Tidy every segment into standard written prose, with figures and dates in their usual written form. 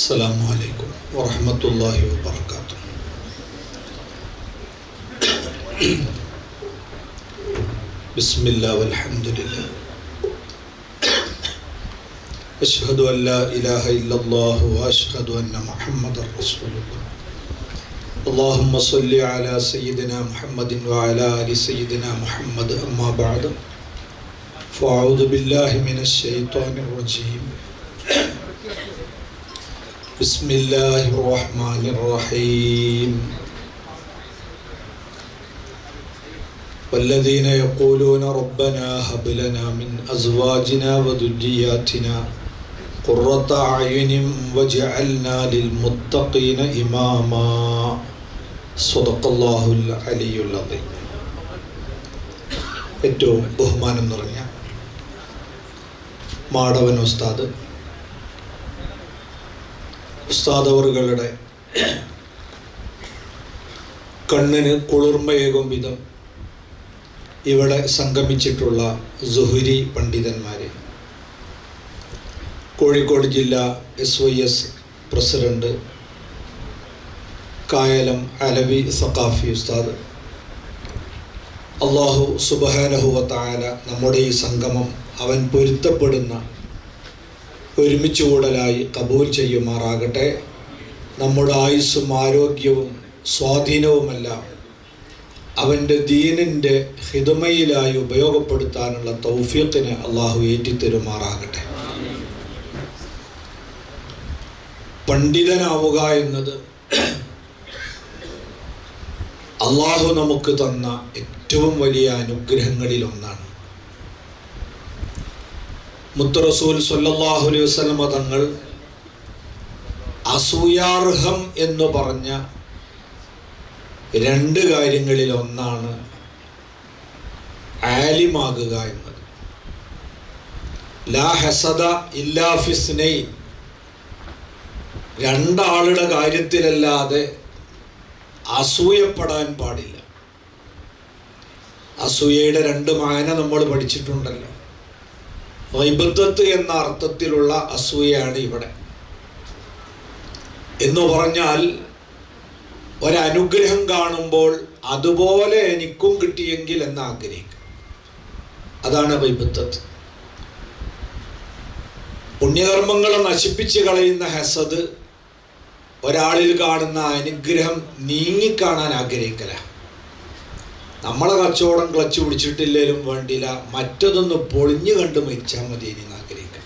السلام عليكم ورحمة الله وبركاته. بسم الله والحمد لله. أشهد أن لا إله إلا الله وأشهد أن محمد رسول الله. اللهم صل على سيدنا محمد وعلى آل سيدنا محمد. أما بعد فأعوذ بالله من الشيطان الرجيم. بسم الله الرحمن الرحيم. والذين يقولون ربنا هب لنا من أزواجنا وذرياتنا قرة أعين واجعلنا للمتقين إماما. صدق الله العلي العظيم. ഏറ്റവും ബഹുമാനം നിറഞ്ഞ മാടവൻ ഉസ്താദ് അവറുകളുടെ കണ്ണിന് കുളിർമയേകും വിധം ഇവിടെ സംഗമിച്ചിട്ടുള്ള സുഹരി പണ്ഡിതന്മാരെ, കോഴിക്കോട് ജില്ലാ SYS പ്രസിഡന്റ് കായലം അലവി സഖാഫി ഉസ്താദ്, അല്ലാഹു സുബ്ഹാനഹു വ തആല നമ്മുടെ ഈ സംഗമം അവൻ പൊരുത്തപ്പെടുന്ന ഒരുമിച്ച് കൂടലായി കബൂൽ ചെയ്യുമാറാകട്ടെ. നമ്മുടെ ആയുസ്സും ആരോഗ്യവും സ്വാധീനവുമെല്ലാം അവൻ്റെ ദീനിൻ്റെ ഹിദമയിലായി ഉപയോഗപ്പെടുത്താനുള്ള തൗഫീഖിനെ അള്ളാഹു ഏറ്റിത്തരുമാറാകട്ടെ. പണ്ഡിതനാവുക എന്നത് അള്ളാഹു നമുക്ക് തന്ന ഏറ്റവും വലിയ അനുഗ്രഹങ്ങളിൽ ഒന്നാണ്. മുത്ത് റസൂൽ സ്വല്ലല്ലാഹു അലൈഹി വസല്ലമ തങ്ങൾ അസൂയാർഹം എന്ന് പറഞ്ഞ രണ്ട് കാര്യങ്ങളിൽ ഒന്നാണ് ആലിമാകുക എന്നത്. ലാ ഹസദ ഇല്ലാ ഫിസ്നൈൻ, രണ്ടാളുടെ കാര്യത്തിലല്ലാതെ അസൂയപ്പെടാൻ പാടില്ല. അസൂയയുടെ രണ്ട് മാന നമ്മൾ പഠിച്ചിട്ടുണ്ടല്ലോ. ഗൈബത്ത് എന്ന അർത്ഥത്തിലുള്ള അസൂയയാണ് ഇവിടെ. എന്ന് പറഞ്ഞാൽ ഒരനുഗ്രഹം കാണുമ്പോൾ അതുപോലെ എനിക്കും കിട്ടിയെങ്കിൽ എന്ന് ആഗ്രഹിക്കും. അതാണ് ഗൈബത്ത്. പുണ്യകർമ്മങ്ങളെ നശിപ്പിച്ച് കളയുന്ന ഹസദ് ഒരാളിൽ കാണുന്ന അനുഗ്രഹം നീങ്ങിക്കാണാൻ ആഗ്രഹിക്കല. നമ്മളെ കച്ചവടം ക്ലച്ച് പിടിച്ചിട്ടില്ലേലും വേണ്ടില്ല, മറ്റതൊന്ന് പൊളിഞ്ഞു കണ്ട് മരിച്ചാൽ മതി എന്ന് ആഗ്രഹിക്കുക.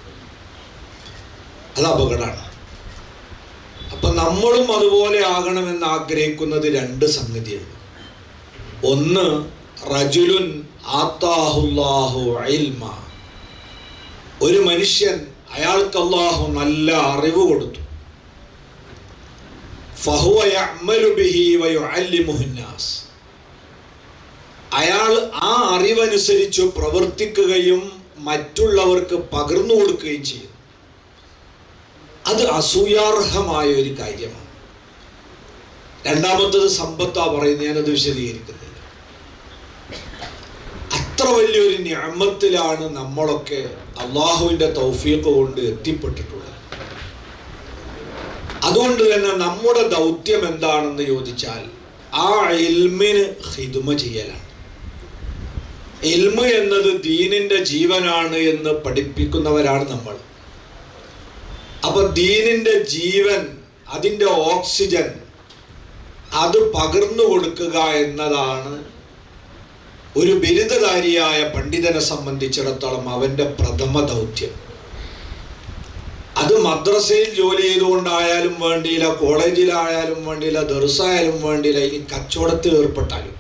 അത് അപകടമാണ്. അപ്പം നമ്മളും അതുപോലെ ആകണമെന്ന് ആഗ്രഹിക്കുന്നത് രണ്ട് സംഗതിയുണ്ട്. ഒന്ന്, റജുലുൻ ആത്താഹുല്ലാഹു ഇൽമ, ഒരു മനുഷ്യൻ അയാൾക്ക് അല്ലാഹു നല്ല അറിവ് കൊടുത്തു. ഫഹുവ യഅ്മലു ബിഹി വയുഅല്ലിമുഹു നാസ്, അയാൾ ആ അറിവനുസരിച്ച് പ്രവർത്തിക്കുകയും മറ്റുള്ളവർക്ക് പകർന്നു കൊടുക്കുകയും ചെയ്യും. അത് അസൂയാർഹമായ ഒരു കാര്യമാണ്. രണ്ടാമത്തത് സമ്പത്താ പറയുന്നത്, ഞാനത് വിശദീകരിക്കുന്നില്ല. അത്ര വലിയൊരു നിഅമത്തിലാണ് നമ്മളൊക്കെ അള്ളാഹുവിൻ്റെ തൗഫീഖ് കൊണ്ട് എത്തിപ്പെട്ടിട്ടുള്ളത്. അതുകൊണ്ട് തന്നെ നമ്മുടെ ദൗത്യം എന്താണെന്ന് ചോദിച്ചാൽ ആ ഇൽമിന് ഖിദ്മ ചെയ്യലാണ്. ഇൽമ് എന്നത് ദീനിന്റെ ജീവനാണ് എന്ന് പഠിപ്പിക്കുന്നവരാണ് നമ്മൾ. അപ്പൊ ദീനിന്റെ ജീവൻ, അതിൻ്റെ ഓക്സിജൻ, അത് പകർന്നു കൊടുക്കുക എന്നതാണ് ഒരു ബിരുദധാരിയായ പണ്ഡിതനെ സംബന്ധിച്ചിടത്തോളം അവൻ്റെ പ്രഥമ ദൗത്യം. അത് മദ്രസയിൽ ജോലി ചെയ്തുകൊണ്ടായാലും വേണ്ടിയില്ല, കോളേജിലായാലും വേണ്ടിയില്ല, ദർസായാലും വേണ്ടിയില്ല, ഇനി കച്ചവടത്തിൽ ഏർപ്പെട്ടാലും,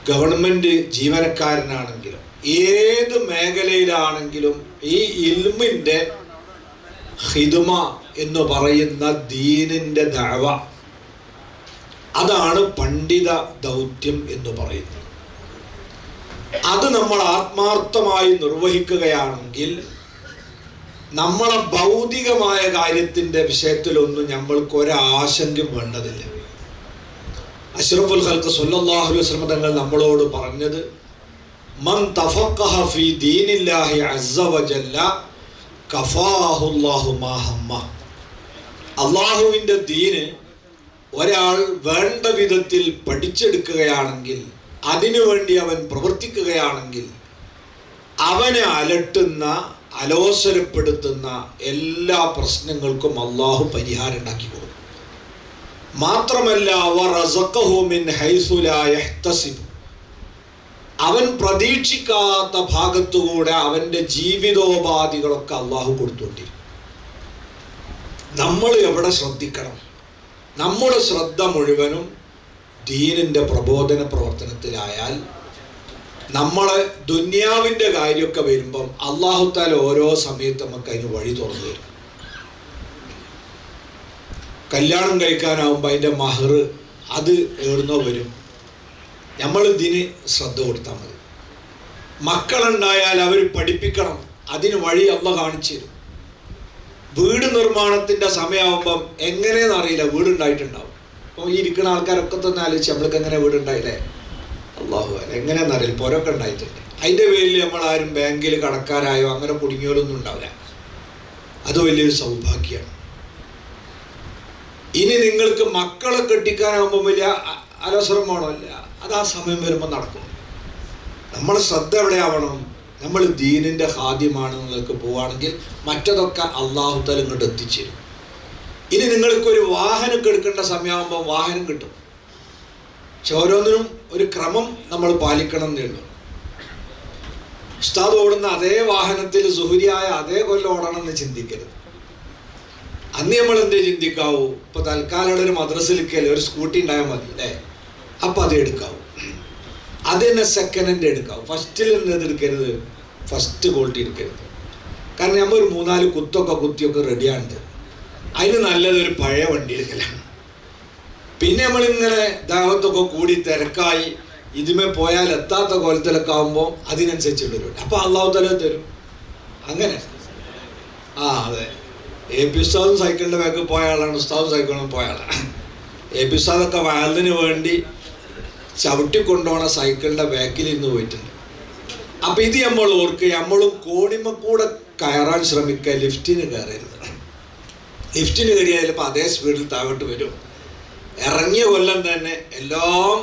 ഗവൺമെൻറ് ജീവനക്കാരനാണെങ്കിലും, ഏത് മേഖലയിലാണെങ്കിലും ഈ ഇൽമിൻ്റെ ഖിദ്മ എന്ന് പറയുന്ന ദീനിൻ്റെ ദഅവ, അതാണ് പണ്ഡിത ദൗത്യം എന്ന് പറയുന്നത്. അത് നമ്മൾ ആത്മാർത്ഥമായി നിർവഹിക്കുകയാണെങ്കിൽ നമ്മളെ ഭൗതികമായ കാര്യത്തിൻ്റെ വിഷയത്തിലൊന്നും നമ്മൾക്ക് ഒരാശങ്കം വേണ്ടതില്ല. അഷ്റഫുൽ ഖൽഖ് സ്വല്ലല്ലാഹു അലൈഹി വസല്ലം തങ്ങൾ നമ്മളോട് പറഞ്ഞത്, മൻ തഫഖഹ ഫീ ദീനില്ലാഹി അസ്സ വജല്ല കഫാഹുല്ലാഹു മാ ഹമ്മ. അള്ളാഹുവിൻ്റെ ദീന് ഒരാൾ വേണ്ട വിധത്തിൽ പഠിച്ചെടുക്കുകയാണെങ്കിൽ, അതിനുവേണ്ടി അവൻ പ്രവർത്തിക്കുകയാണെങ്കിൽ, അവനെ അലട്ടുന്ന, അലോസരപ്പെടുത്തുന്ന എല്ലാ പ്രശ്നങ്ങൾക്കും അള്ളാഹു പരിഹാരം ഉണ്ടാക്കി കൊടുക്കും. മാത്രമല്ല, അവൻ പ്രതീക്ഷിക്കാത്ത ഭാഗത്തുകൂടെ അവൻ്റെ ജീവിതോപാധികളൊക്കെ അള്ളാഹു കൊടുത്തുകൊണ്ടിരിക്കും. നമ്മൾ എവിടെ ശ്രദ്ധിക്കണം? നമ്മുടെ ശ്രദ്ധ മുഴുവനും ദീനിൻ്റെ പ്രബോധന പ്രവർത്തനത്തിലായാൽ, നമ്മളെ ദുന്യാവിൻ്റെ കാര്യമൊക്കെ വരുമ്പം അള്ളാഹു തആല ഓരോ സമയത്ത് നമുക്ക് അതിന് വഴി തുറന്നു തരും. കല്യാണം കഴിക്കാനാവുമ്പോൾ അതിൻ്റെ മഹർ അത് എവിടുന്നോ വരും. നമ്മൾ ഇതിന് ശ്രദ്ധ കൊടുത്താൽ മതി. മക്കളുണ്ടായാൽ അവർ പഠിപ്പിക്കണം, അതിന് വഴി അള്ളാഹു കാണിച്ചു തരും. വീട് നിർമ്മാണത്തിൻ്റെ സമയമാകുമ്പം എങ്ങനെയെന്ന് അറിയില്ല, വീടുണ്ടായിട്ടുണ്ടാവും. അപ്പോൾ ഈ ഇരിക്കുന്ന ആൾക്കാരൊക്കെ തന്നെ ആലോചിച്ച് നമ്മൾക്ക് എങ്ങനെ വീടുണ്ടായില്ലേ? അള്ളാഹു എങ്ങനെയാണെന്ന് അറിയില്ല, പുരമൊക്കെ ഉണ്ടായിട്ടുണ്ട്. അതിൻ്റെ പേരിൽ നമ്മളാരും ബാങ്കിൽ കടക്കാരായോ അങ്ങനെ കുടുങ്ങിയോലൊന്നും ഉണ്ടാവില്ല. അത് വലിയൊരു സൗഭാഗ്യമാണ്. ഇനി നിങ്ങൾക്ക് മക്കളെ കെട്ടിക്കാനാകുമ്പോൾ വലിയ അലോസരം വേണമല്ല, അത് ആ സമയം വരുമ്പോൾ നടക്കും. നമ്മൾ ശ്രദ്ധ എവിടെയാവണം? നമ്മൾ ദീനിൻ്റെ ഹാദ്യമാണ് നിങ്ങൾക്ക് പോവുകയാണെങ്കിൽ മറ്റതൊക്കെ അള്ളാഹു തആല ഇങ്ങോട്ട് എത്തിച്ചേരും. ഇനി നിങ്ങൾക്കൊരു വാഹനം എടുക്കേണ്ട സമയമാകുമ്പോൾ വാഹനം കിട്ടും. പക്ഷെ ഓരോന്നിനും ഒരു ക്രമം നമ്മൾ പാലിക്കണം എന്നേ ഉള്ളൂ. ഉസ്താദ് ഓടുന്ന അതേ വാഹനത്തിൽ സുഹരിയായ അതേ കൊല്ലം ഓടണം എന്ന് ചിന്തിക്കരുത്. അന്ന് നമ്മൾ എന്തേ ചിന്തിക്കാവൂ? ഇപ്പോൾ തൽക്കാലം ഒരു മദ്രസയിലേക്കല്ലേ ഒരു സ്കൂട്ടി ഉണ്ടായാൽ മതി അല്ലേ? അപ്പം അത് എടുക്കാവൂ. അത് തന്നെ സെക്കൻഡ് ഹാൻഡ് എടുക്കാവൂ. ഫസ്റ്റിൽ നിന്ന് എടുക്കരുത്, ഫസ്റ്റ് ക്വാളിറ്റി എടുക്കരുത്. കാരണം നമ്മൾ ഒരു 3-4 കുത്തൊക്കെ കുത്തിയൊക്കെ റെഡിയാണ്ട്, അതിന് നല്ലതൊരു പഴയ വണ്ടി എടുക്കലാണ്. പിന്നെ നമ്മളിങ്ങനെ ദാവത്തൊക്കെ കൂടി തിരക്കായി ഇതുമേ പോയാൽ എത്താത്ത കോലത്തിലൊക്കെ ആകുമ്പോൾ അതിനനുസരിച്ചുള്ളൊരു വണ്ടി അപ്പോൾ അള്ളാഹു തആല തരും. അങ്ങനെ അതെ, എ പി ഉസ്താദും സൈക്കിളിൻ്റെ ബാക്കിൽ പോയ ആളാണ്, ഉസ്താദും സൈക്കിളും പോയ ആളാണ്. എ പി ഉസ്താദൊക്കെ വയലിന് വേണ്ടി ചവിട്ടിക്കൊണ്ടുപോണ സൈക്കിളിൻ്റെ ബാക്കിൽ ഇന്ന് പോയിട്ടുണ്ട്. അപ്പം ഇത് നമ്മൾ ഓർക്കുക, നമ്മളും കോണിമക്കൂടെ കയറാൻ ശ്രമിക്കുക, ലിഫ്റ്റിന് കയറരുത്. ലിഫ്റ്റിന് കയറിയാൽ ചിലപ്പോൾ അതേ സ്പീഡിൽ താഴോട്ട് വരും. ഇറങ്ങിയ കൊല്ലം തന്നെ എല്ലാം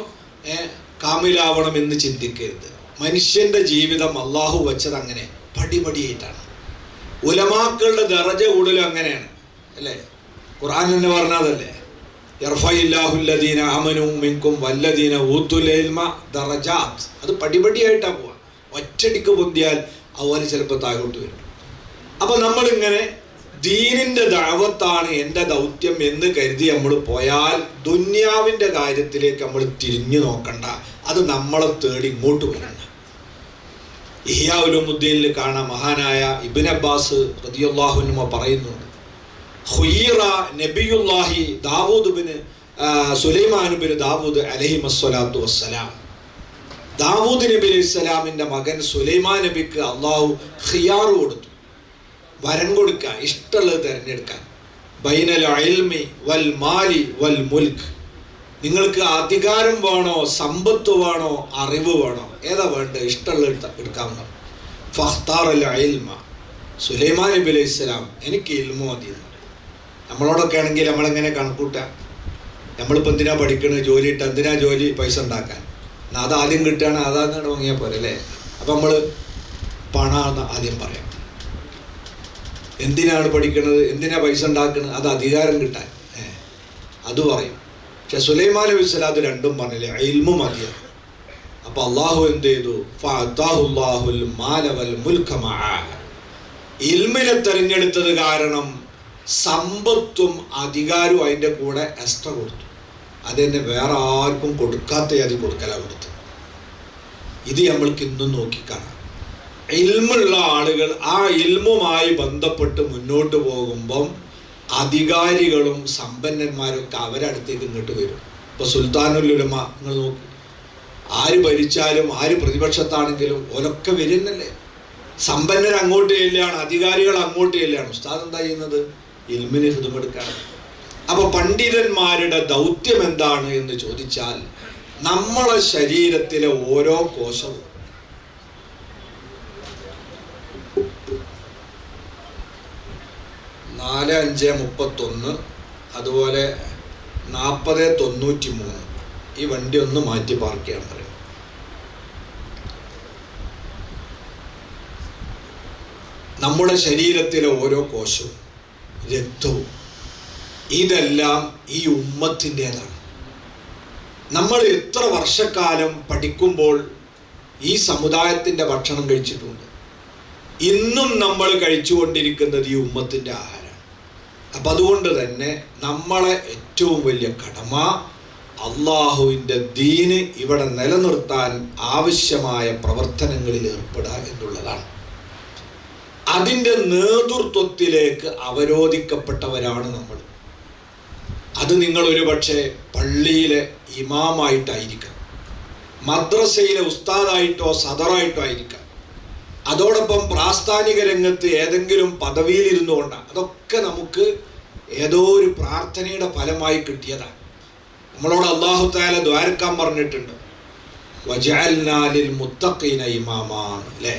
കാമിലാവണം എന്ന് ചിന്തിക്കരുത്. മനുഷ്യൻ്റെ ജീവിതം അള്ളാഹു വെച്ചത് അങ്ങനെ പടിപടിയായിട്ടാണ്. ഉലമാക്കളുടെ ദറജ കൂടുതലും അങ്ങനെയാണ് അല്ലേ? ഖുർആൻ തന്നെ പറഞ്ഞതല്ലേ, യർഫഇല്ലാഹുല്ലദീന ആമനൂ മിൻകും വല്ലദീന ഊതുൽ ഇൽമ ദറജാത്ത്. അത് പടിപടിയായിട്ടാണ് പോവുക. ഒറ്റടിക്ക് പൊന്തിയാൽ അതുപോലെ ചിലപ്പോൾ താഴോട്ട് വരും. അപ്പോൾ നമ്മളിങ്ങനെ ദീനിൻ്റെ ദഅവത്താണ് എൻ്റെ ദൗത്യം എന്ന് കരുതി നമ്മൾ പോയാൽ ദുന്യാവിൻ്റെ കാര്യത്തിലേക്ക് നമ്മൾ തിരിഞ്ഞു നോക്കണ്ട. അത് നമ്മളെ തേടി ഇങ്ങോട്ട് വരണ്ട. ഇഹ്യാ ഉലൂമുദ്ദീനിൽ കാണാം, മഹാനായ ഇബ്നു അബ്ബാസ് റളിയല്ലാഹു അൻഹു പറയുന്നുണ്ട്, ഖുയ്യിറ നബിയുല്ലാഹി ദാവൂദ് ബിൻ സുലൈമാൻ ബിൻ ദാവൂദ് അലൈഹിമസ്സലാത്തു വസ്സലാം. ദാവൂദ് നബി അലൈഹിസ്സലാമിൻ്റെ മകൻ സുലൈമാൻ നബിക്ക് അള്ളാഹു ഖിയാർ കൊടുത്തു, വരം കൊടുക്കുക, ഇഷ്ടമുള്ളത് തിരഞ്ഞെടുക്കാൻ. ബൈനൽ ഇൽമി വൽ മാലി വൽ മുൽക്ക്. നിങ്ങൾക്ക് അധികാരം വേണോ, സമ്പത്ത് വേണോ, അറിവ് വേണോ, ഏതാ വേണ്ടത്? ഇഷ്ടമുള്ളത് എടുക്കാവുന്ന. ഫഖ്താറൽ ഇൽമ. സുലൈമാൻ നബി അലൈഹി സ്വലാം എനിക്ക് ഇൽമു മതി. നമ്മളോടൊക്കെ ആണെങ്കിൽ നമ്മളെങ്ങനെ കണക്കൂട്ടുക? നമ്മളിപ്പോൾ എന്തിനാ പഠിക്കണത്? ജോലി ഇട്ട് എന്തിനാ ജോലി? പൈസ ഉണ്ടാക്കാൻ. എന്നാൽ അത് ആദ്യം കിട്ടുകയാണ്, അതാന്ന് വാങ്ങിയാൽ പോലെ അല്ലേ? അപ്പം നമ്മൾ പണമാണ് ആദ്യം പറയാം. എന്തിനാണ് പഠിക്കണത്, എന്തിനാ പൈസ ഉണ്ടാക്കുന്നത്? അത് അധികാരം കിട്ടാൻ, അത് പറയും. പക്ഷെ സുലൈമാൻ നബി സ്വലാം അത് രണ്ടും പറഞ്ഞില്ലേ, ഇൽമു മതിയാണ്. അപ്പോൾ അള്ളാഹു എന്ത് ചെയ്തു? ഫഅതാഹുല്ലാഹുൽ മാല വൽ മുൽക മഅ. ഇൽമിനെ തിരഞ്ഞെടുത്തത് കാരണം സമ്പത്തും അധികാരവും അതിൻ്റെ കൂടെ എക്സ്ട്രാ കൊടുത്തു. അതെന്നെ വേറെ ആർക്കും കൊടുക്കാത്ത അത് കൊടുക്കലാണ് കൊടുത്തത്. ഇത് നമ്മൾക്ക് ഇന്നും നോക്കിക്കാണാം. ഇൽമുള്ള ആളുകൾ ആ ഇൽമുമായി ബന്ധപ്പെട്ട് മുന്നോട്ട് പോകുമ്പം അധികാരികളും സമ്പന്നന്മാരൊക്കെ അവരടുത്തേക്ക് ഇങ്ങോട്ട് വരും. ഇപ്പോൾ സുൽത്താനുൽ ഉലമ നിങ്ങൾ നോക്കി, ആര് ഭരിച്ചാലും ആര് പ്രതിപക്ഷത്താണെങ്കിലും ഓരൊക്കെ വരുന്നല്ലേ. സമ്പന്നർ അങ്ങോട്ട് ചെല്ലുകയാണ്, അധികാരികൾ അങ്ങോട്ട് ചെല്ലുകയാണ്. ഉസ്താദ് എന്താ ചെയ്യുന്നത്? ഇൽമിന് ഹിദ്മത്താണ്. അപ്പോൾ പണ്ഡിതന്മാരുടെ ദൗത്യം എന്താണ് എന്ന് ചോദിച്ചാൽ, നമ്മളെ ശരീരത്തിലെ ഓരോ കോശവും 4-5-31 അതുപോലെ 4093 ഈ വണ്ടി ഒന്ന് മാറ്റി പാർക്ക് ചെയ്യാൻ പറയും. നമ്മുടെ ശരീരത്തിലെ ഓരോ കോശവും രക്തവും ഇതെല്ലാം ഈ ഉമ്മത്തിൻ്റെതാണ്. നമ്മൾ എത്ര വർഷക്കാലം പഠിക്കുമ്പോൾ ഈ സമുദായത്തിൻ്റെ ഭക്ഷണം കഴിച്ചിട്ടുണ്ട്. ഇന്നും നമ്മൾ കഴിച്ചുകൊണ്ടിരിക്കുന്നത് ഈ ഉമ്മത്തിൻ്റെ ആഹാരമാണ്. അപ്പം അതുകൊണ്ട് തന്നെ നമ്മളെ ഏറ്റവും വലിയ കടമ അള്ളാഹുവിൻ്റെ ദീന് ഇവിടെ നിലനിർത്താൻ ആവശ്യമായ പ്രവർത്തനങ്ങളിൽ ഏർപ്പെടുക എന്നുള്ളതാണ്. അതിൻ്റെ നേതൃത്വത്തിലേക്ക് അവരോധിക്കപ്പെട്ടവരാണ് നമ്മൾ. അത് നിങ്ങൾ ഒരുപക്ഷെ പള്ളിയിലെ ഇമാമായിട്ടായിരിക്കാം, മദ്രസയിലെ ഉസ്താദായിട്ടോ സദറായിട്ടോ ആയിരിക്കാം, അതോടൊപ്പം പ്രാസ്ഥാനിക രംഗത്ത് ഏതെങ്കിലും പദവിയിലിരുന്നു കൊണ്ടാണ്. അതൊക്കെ നമുക്ക് ഏതോ ഒരു പ്രാർത്ഥനയുടെ ഫലമായി കിട്ടിയതാണ്. നമ്മളോട് അല്ലാഹു തആല ദ്വാരക്കാൻ പറഞ്ഞിട്ടുണ്ട്, വജഅൽനാ ലിൽ മുത്തഖീന ഇമാമാൻ, അല്ലേ?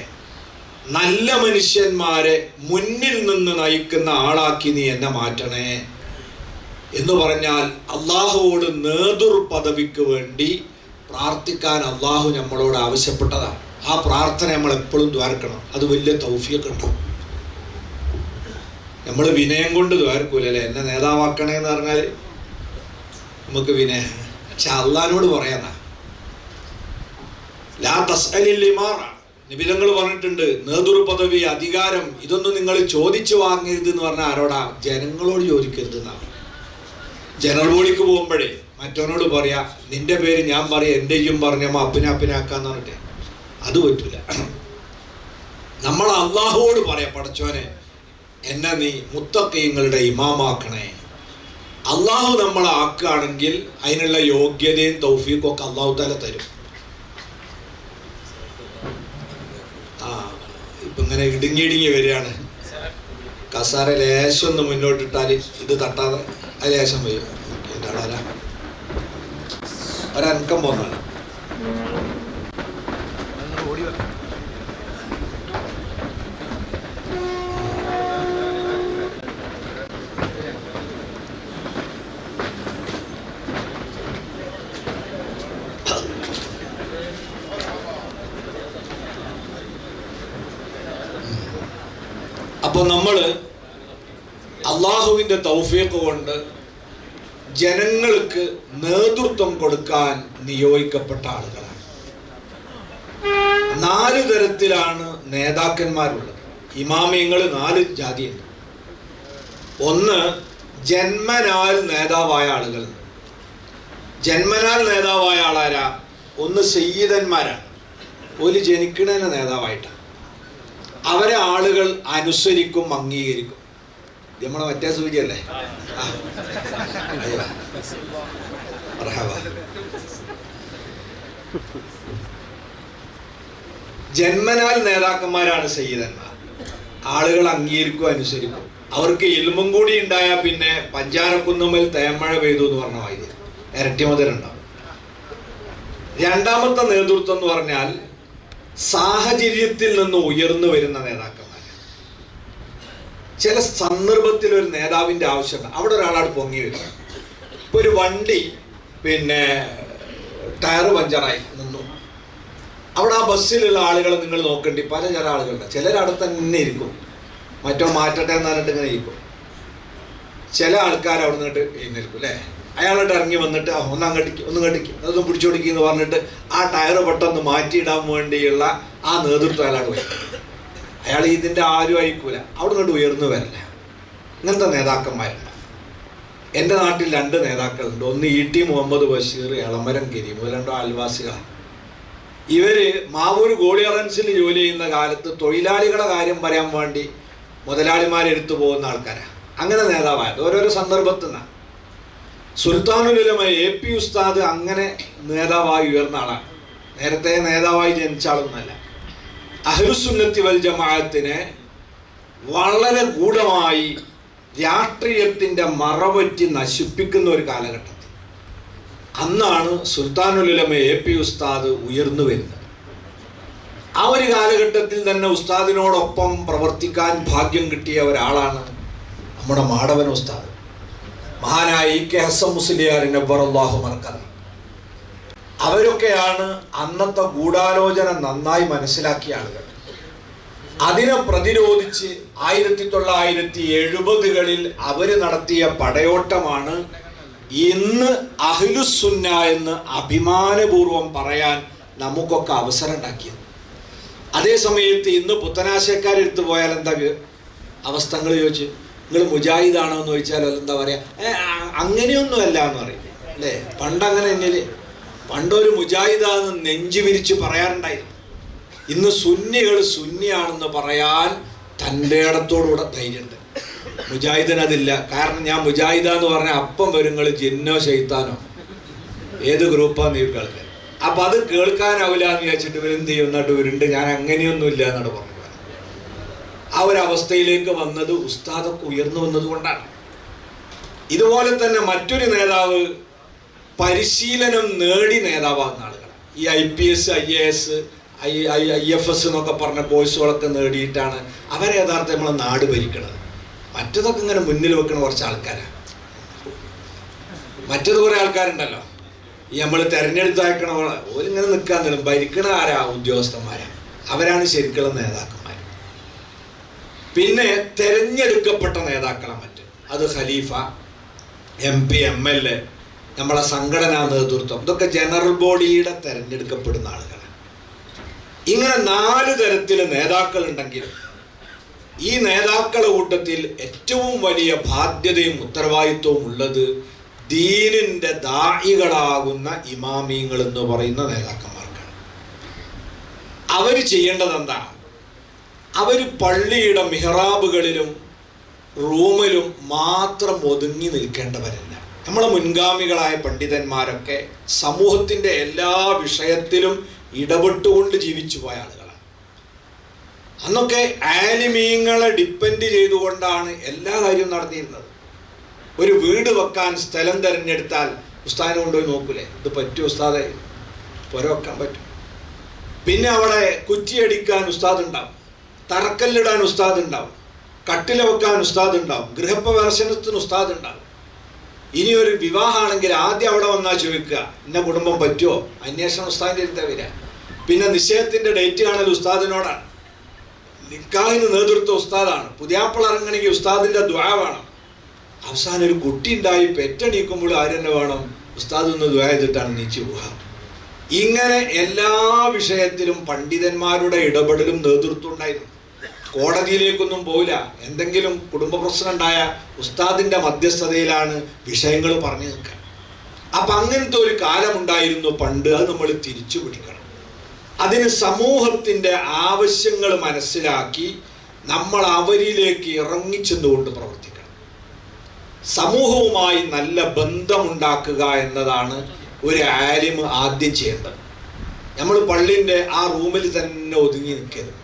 നല്ല മനുഷ്യന്മാരെ മുന്നിൽ നിന്ന് നയിക്കുന്ന ആളാക്കി നീ എന്നെ മാറ്റണേ എന്ന് പറഞ്ഞാൽ അള്ളാഹുവോട് നേതൃ പദവിക്ക് വേണ്ടി പ്രാർത്ഥിക്കാൻ അള്ളാഹു നമ്മളോട് ആവശ്യപ്പെട്ടതാണ്. ആ പ്രാർത്ഥന നമ്മൾ എപ്പോഴും ദ്വാരക്കണം. അത് വലിയ തൗഫീഖ് ഉണ്ടാവും. നമ്മൾ വിനയം കൊണ്ട് ദ്വാരക്കൂലല്ലേ, എന്നെ നേതാവാക്കണേ എന്ന് പറഞ്ഞാൽ നമുക്ക് വിനയം. പക്ഷെ അള്ളാഹിനോട് പറയാനാ ലാ തസ്അലിൽ ഇമാറ. നിബിധങ്ങൾ പറഞ്ഞിട്ടുണ്ട്, നേതൃ പദവി, അധികാരം ഇതൊന്നും നിങ്ങൾ ചോദിച്ചു വാങ്ങരുത് എന്ന് പറഞ്ഞാൽ ആരോടാ? ജനങ്ങളോട് ചോദിക്കരുത് എന്നാണ്. ജനറൽ ബോഡിക്ക് പോകുമ്പോഴേ മറ്റവനോട് പറയാ, നിന്റെ പേര് ഞാൻ പറയാം, എൻ്റെ ചെയ്യും പറഞ്ഞമ്മ അപ്പിനാക്കാന്ന് പറഞ്ഞിട്ട് അത് പറ്റൂല. നമ്മൾ അള്ളാഹുവോട് പറയാം, പടച്ചോനെ എന്നെ നീ മുത്തഖീങ്ങളുടെ ഇമാമാക്കണേ. അള്ളാഹു നമ്മളെ ആക്കുകയാണെങ്കിൽ അതിനുള്ള യോഗ്യതയും തൗഫീഖും ഒക്കെ അള്ളാഹു തആല തരും. ഇപ്പം ഇങ്ങനെ ഇടുങ്ങി വരികയാണ്. കസാര ലേശം ഒന്ന് മുന്നോട്ടിട്ടാൽ ഇത് തട്ടാതെ അത് ലേശം വരും. ഒരനക്കം പോന്നാണ്. അപ്പോൾ നമ്മൾ അള്ളാഹുവിൻ്റെ തൗഫീഖ് കൊണ്ട് ജനങ്ങൾക്ക് നേതൃത്വം കൊടുക്കാൻ നിയോഗിക്കപ്പെട്ട ആളുകളാണ്. 4 തരത്തിലാണ് നേതാക്കന്മാരുള്ളത്. ഇമാമിയങ്ങൾ 4 ജാതിയുണ്ട്. ഒന്ന്, ജന്മനാൽ നേതാവായ ആളുകൾ. ജന്മനാൽ നേതാവായ ആളാരാ? ഒന്ന് സയ്യിദന്മാരാണ്. ഒരു ജനിക്കണേനെ നേതാവായിട്ടാണ്. അവരെ ആളുകൾ അനുസരിക്കും, അംഗീകരിക്കും. നമ്മളെ മറ്റേ സൂചിയല്ലേ? ജന്മനാൽ നേതാക്കന്മാരാണ് സയ്യിദന്മാർ. ആളുകൾ അംഗീകരിക്കും, അനുസരിക്കും. അവർക്ക് ഇൽമും കൂടി ഉണ്ടായാൽ പിന്നെ പഞ്ചാരക്കുന്നുമ്മൽ തേമഴ പെയ്തു എന്ന് പറഞ്ഞ വായി ഇരട്ടി മുതലുണ്ടാവും. രണ്ടാമത്തെ നേതൃത്വം എന്ന് പറഞ്ഞാൽ സാഹചര്യത്തിൽ നിന്ന് ഉയർന്നു വരുന്ന നേതാക്കന്മാർ. ചില സന്ദർഭത്തിൽ ഒരു നേതാവിൻ്റെ ആവശ്യമുണ്ട്. അവിടെ ഒരാളാണ് പൊങ്ങി വരിക. ഇപ്പൊ ഒരു വണ്ടി ടയറ് പഞ്ചറായി നിന്നു. അവിടെ ആ ബസ്സിലുള്ള ആളുകളെ നിങ്ങൾ നോക്കേണ്ടി ചില ആളുകളുണ്ട്. ചിലരവിടെ തന്നെ ഇരിക്കും, മറ്റോ മാറ്റട്ടെ എന്ന് പറഞ്ഞിട്ട് ഇങ്ങനെ ഇരിക്കും. ചില ആൾക്കാർ അവിടെ നിന്നിട്ട് എഴുന്നേൽക്കും, അല്ലേ? അയാളോട്ട് ഇറങ്ങി വന്നിട്ട് ഒന്നും കട്ടിക്കും അതൊന്നും പിടിച്ചോടിക്കും എന്ന് പറഞ്ഞിട്ട് ആ ടയറ് പെട്ടെന്ന് മാറ്റിയിടാൻ വേണ്ടിയുള്ള ആ നേതൃത്വം അയാളോട് വരും. അയാൾ ഇതിൻ്റെ ആരും അയക്കൂല, അവിടെ നിന്നിട്ട് ഉയർന്നു വരില്ല. ഇങ്ങനത്തെ നേതാക്കന്മാരുണ്ട്. എൻ്റെ നാട്ടിൽ 2 നേതാക്കളുണ്ട്. ഒന്ന് ET മുഹമ്മദ് ബഷീർ, എളമരം കരീം. 2 അയൽവാസികളാണ്. ഇവര് മാവൂർ ഗോളിയറൻസിൽ ജോലി ചെയ്യുന്ന കാലത്ത് തൊഴിലാളികളെ കാര്യം പറയാൻ വേണ്ടി മുതലാളിമാരെടുത്തു പോകുന്ന ആൾക്കാരാണ്. അങ്ങനെ നേതാവായത് ഓരോരോ സന്ദർഭത്തിൽ നിന്നാണ്. സുൽത്താനുൽ ഉലമ AP ഉസ്താദ് അങ്ങനെ നേതാവായി ഉയർന്ന ആളാണ്. നേരത്തെ നേതാവായി ജനിച്ച ആളൊന്നുമല്ല. അഹ്ലുസുന്നത്തി വൽ ജമാഅത്തിനെ വളരെ ഗൂഢമായി രാഷ്ട്രീയത്തിൻ്റെ മറപറ്റി നശിപ്പിക്കുന്ന ഒരു കാലഘട്ടത്തിൽ അന്നാണ് സുൽത്താനുൽ ഉലമ AP ഉസ്താദ് ഉയർന്നു വരുന്നത്. ആ ഒരു കാലഘട്ടത്തിൽ തന്നെ ഉസ്താദിനോടൊപ്പം പ്രവർത്തിക്കാൻ ഭാഗ്യം കിട്ടിയ ഒരാളാണ് നമ്മുടെ മാടവൻ ഉസ്താദ്. മഹാനായ ഇ.കെ. ഹസൻ മുസ്ലിയാറിനെ അല്ലാഹു മർക്കദ. അവരൊക്കെയാണ് അന്നത്തെ ഗൂഢാലോചന നന്നായി മനസ്സിലാക്കിയ ആളുകൾ. അതിനെ പ്രതിരോധിച്ച് 1970കളിൽ അവർ നടത്തിയ പടയോട്ടമാണ് ഇന്ന് അഹ്ലുസുന്ന എന്ന് അഭിമാനപൂർവം പറയാൻ നമുക്കൊക്കെ അവസരം ഉണ്ടാക്കിയത്. അതേ സമയത്ത് ഇന്ന് പുത്തനാശയക്കാരെടുത്ത് പോയാൽ എന്താ അവസ്ഥകൾ ചോദിച്ച് നിങ്ങൾ മുജാഹിദാണോ എന്ന് ചോദിച്ചാൽ എന്താ പറയുക, അങ്ങനെയൊന്നുമല്ല എന്ന് പറയും അല്ലേ. പണ്ടങ്ങനെ തന്നെയല്ലേ, പണ്ടൊരു മുജാഹിദാന്ന് നെഞ്ചു വിരിച്ച് പറയാറുണ്ടായിരുന്നു. ഇന്ന് സുന്നികൾ സുന്നിയാണെന്ന് പറയാൻ തൻ്റെ ഇടത്തോടുകൂടെ ധൈര്യമുണ്ട്. മുജാഹിദിനതില്ല. കാരണം ഞാൻ മുജാഹിദാന്ന് പറഞ്ഞാൽ അപ്പം വരും നിങ്ങൾ ജിന്നോ ശൈത്താനോ ഏത് ഗ്രൂപ്പാന്ന് കേൾക്കാൻ. അപ്പം അത് കേൾക്കാനാവില്ല എന്ന് വിചാരിച്ചിട്ട് ഇവരെന്ത് ചെയ്യും, എന്നിട്ട് ഇവരുണ്ട് ഞാൻ അങ്ങനെയൊന്നുമില്ല എന്നാണ് പറഞ്ഞു. ആ ഒരു അവസ്ഥയിലേക്ക് വന്നത് ഉസ്താദൊക്കെ ഉയർന്നു വന്നത് കൊണ്ടാണ്. ഇതുപോലെ തന്നെ മറ്റൊരു നേതാവ് പരിശീലനം നേടി നേതാവാകുന്ന ആളുകൾ. ഈ IPS IAS IFS എന്നൊക്കെ പറഞ്ഞ കോഴ്സുകളൊക്കെ നേടിയിട്ടാണ് അവരെ യഥാർത്ഥം നമ്മളെ നാട് ഭരിക്കുന്നത്. മറ്റതൊക്കെ ഇങ്ങനെ മുന്നിൽ വെക്കുന്ന കുറച്ച് ആൾക്കാരാണ്. മറ്റത് കുറേ ആൾക്കാരുണ്ടല്ലോ ഈ നമ്മൾ തിരഞ്ഞെടുത്ത് അയക്കണ ഓരിങ്ങനെ നിൽക്കാൻ തരും. ഭരിക്കണ ആരാ? ഉദ്യോഗസ്ഥന്മാരാ. അവരാണ് ശരിക്കുള്ള നേതാക്കന്മാർ. പിന്നെ തിരഞ്ഞെടുക്കപ്പെട്ട നേതാക്കളാണ് മറ്റ്. അത് ഖലീഫ, MP, MLA, നമ്മളെ സംഘടനാ നേതൃത്വം, ഇതൊക്കെ ജനറൽ ബോഡിയുടെ തിരഞ്ഞെടുക്കപ്പെടുന്ന ആളുകളാണ്. ഇങ്ങനെ 4 തരത്തിൽ നേതാക്കൾ ഉണ്ടെങ്കിലും ഈ നേതാക്കളുടെ കൂട്ടത്തിൽ ഏറ്റവും വലിയ ബാധ്യതയും ഉത്തരവാദിത്വവും ഉള്ളത് ദീനിൻ്റെ ദാഇകളാകുന്ന ഇമാമിങ്ങൾ എന്ന് പറയുന്ന നേതാക്കന്മാർക്കാണ്. അവർ ചെയ്യേണ്ടത് എന്താ? അവർ പള്ളിയുടെ മിഹ്റാബുകളിലും റൂമിലും മാത്രം ഒതുങ്ങി നിൽക്കേണ്ടവരല്ല. നമ്മളെ മുൻഗാമികളായ പണ്ഡിതന്മാരൊക്കെ സമൂഹത്തിൻ്റെ എല്ലാ വിഷയത്തിലും ഇടപെട്ടുകൊണ്ട് ജീവിച്ചു പോയ ആളുകളാണ്. അന്നൊക്കെ ആലിമീങ്ങളെ ഡിപ്പെൻഡ് ചെയ്തുകൊണ്ടാണ് എല്ലാ കാര്യവും നടന്നിരുന്നത്. ഒരു വീട് വെക്കാൻ സ്ഥലം തിരഞ്ഞെടുത്താൽ ഉസ്താദിനെ കൊണ്ടുപോയി നോക്കൂലേ, ഇത് പറ്റും ഉസ്താദെ, പുര വെക്കാൻ പറ്റും. പിന്നെ അവിടെ കുറ്റിയടിക്കാൻ ഉസ്താദ് ഉണ്ടാവും, തറക്കല്ലിടാൻ ഉസ്താദ് ഉണ്ടാവും, കട്ടില വെക്കാൻ ഉസ്താദ് ഉണ്ടാവും, ഗൃഹപ്രവേശനത്തിന് ഉസ്താദ് ഉണ്ടാവും. ഇനി ഒരു വിവാഹമാണെങ്കിൽ ആദ്യം അവിടെ വന്നാൽ ചോദിക്കുക ഇന്ന കുടുംബം പറ്റുമോ, അന്വേഷണം ഉസ്താദിൻ്റെ അടുത്ത് വരിക. പിന്നെ നിശ്ചയത്തിൻ്റെ ഡേറ്റ് കാണൽ ഉസ്താദിനോടാണ്. നിക്കാഹിന് നേതൃത്വം ഉസ്താദാണ്. പുതിയാപ്പിള ഇറങ്ങണമെങ്കിൽ ഉസ്താദിൻ്റെ ദുആ വേണം. അവസാനം ഒരു കുട്ടി ഉണ്ടായി പെറ്റണീക്കുമ്പോൾ ആരെന്നെ വേണം? ഉസ്താദ് ഒന്ന് ദുആ ചെയ്തിട്ടാണ് നീച്ചു പോവുക. ഇങ്ങനെ എല്ലാ വിഷയത്തിലും പണ്ഡിതന്മാരുടെ ഇടപെടലും നേതൃത്വം ഉണ്ടായിരുന്നു. കോടതിയിലേക്കൊന്നും പോവില്ല. എന്തെങ്കിലും കുടുംബ പ്രശ്നം ഉണ്ടായ ഉസ്താദിൻ്റെ മധ്യസ്ഥതയിലാണ് വിഷയങ്ങൾ പറഞ്ഞു നിൽക്കുക. അപ്പം അങ്ങനത്തെ ഒരു കാലമുണ്ടായിരുന്നു പണ്ട്. അത് നമ്മൾ തിരിച്ചു പിടിക്കണം. അതിന് സമൂഹത്തിൻ്റെ ആവശ്യങ്ങൾ മനസ്സിലാക്കി നമ്മൾ അവരിലേക്ക് ഇറങ്ങിച്ചെന്നുകൊണ്ട് പ്രവർത്തിക്കണം. സമൂഹവുമായി നല്ല ബന്ധമുണ്ടാക്കുക എന്നതാണ് ഒരു ആലിം ആദ്യം ചെയ്യേണ്ടത്. നമ്മൾ പള്ളിൻ്റെ ആ റൂമിൽ തന്നെ ഒതുങ്ങി നിൽക്കരുത്.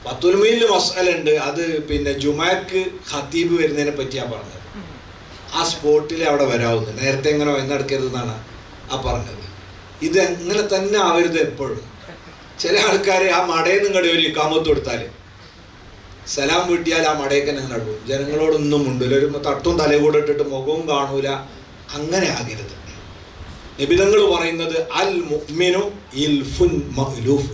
ഫത്തുൽ മസ്അല ഉണ്ട്. അത് പിന്നെ ജുമാക്ക് ഖത്തീബ് വരുന്നതിനെ പറ്റിയാണ് പറഞ്ഞത്. ആ സ്പോട്ടിൽ അവിടെ വരാവുന്നത്, നേരത്തെ എങ്ങനെ വന്നെടുക്കരുതെന്നാണ് ആ പറഞ്ഞത്. ഇത് അങ്ങനെ തന്നെ ആവരുത് എപ്പോഴും. ചില ആൾക്കാർ ആ മടയിൽ നിങ്ങളുടെ ഒരു ഇക്കാമത്ത് കൊടുത്താൽ സലാം വീട്ടിയാൽ ആ മടയൊക്കെ ഞങ്ങൾ പോകും. ജനങ്ങളോടൊന്നും ഉണ്ടല്ലോ, ഒരു തട്ടും തലകൂടെ ഇട്ടിട്ട് മുഖവും കാണൂല. അങ്ങനെ ആകരുത്. നിബിധങ്ങൾ പറയുന്നത് അൽ മുഅ്മിനു ഇൽഫുൻ മഅ്ലൂഫ്.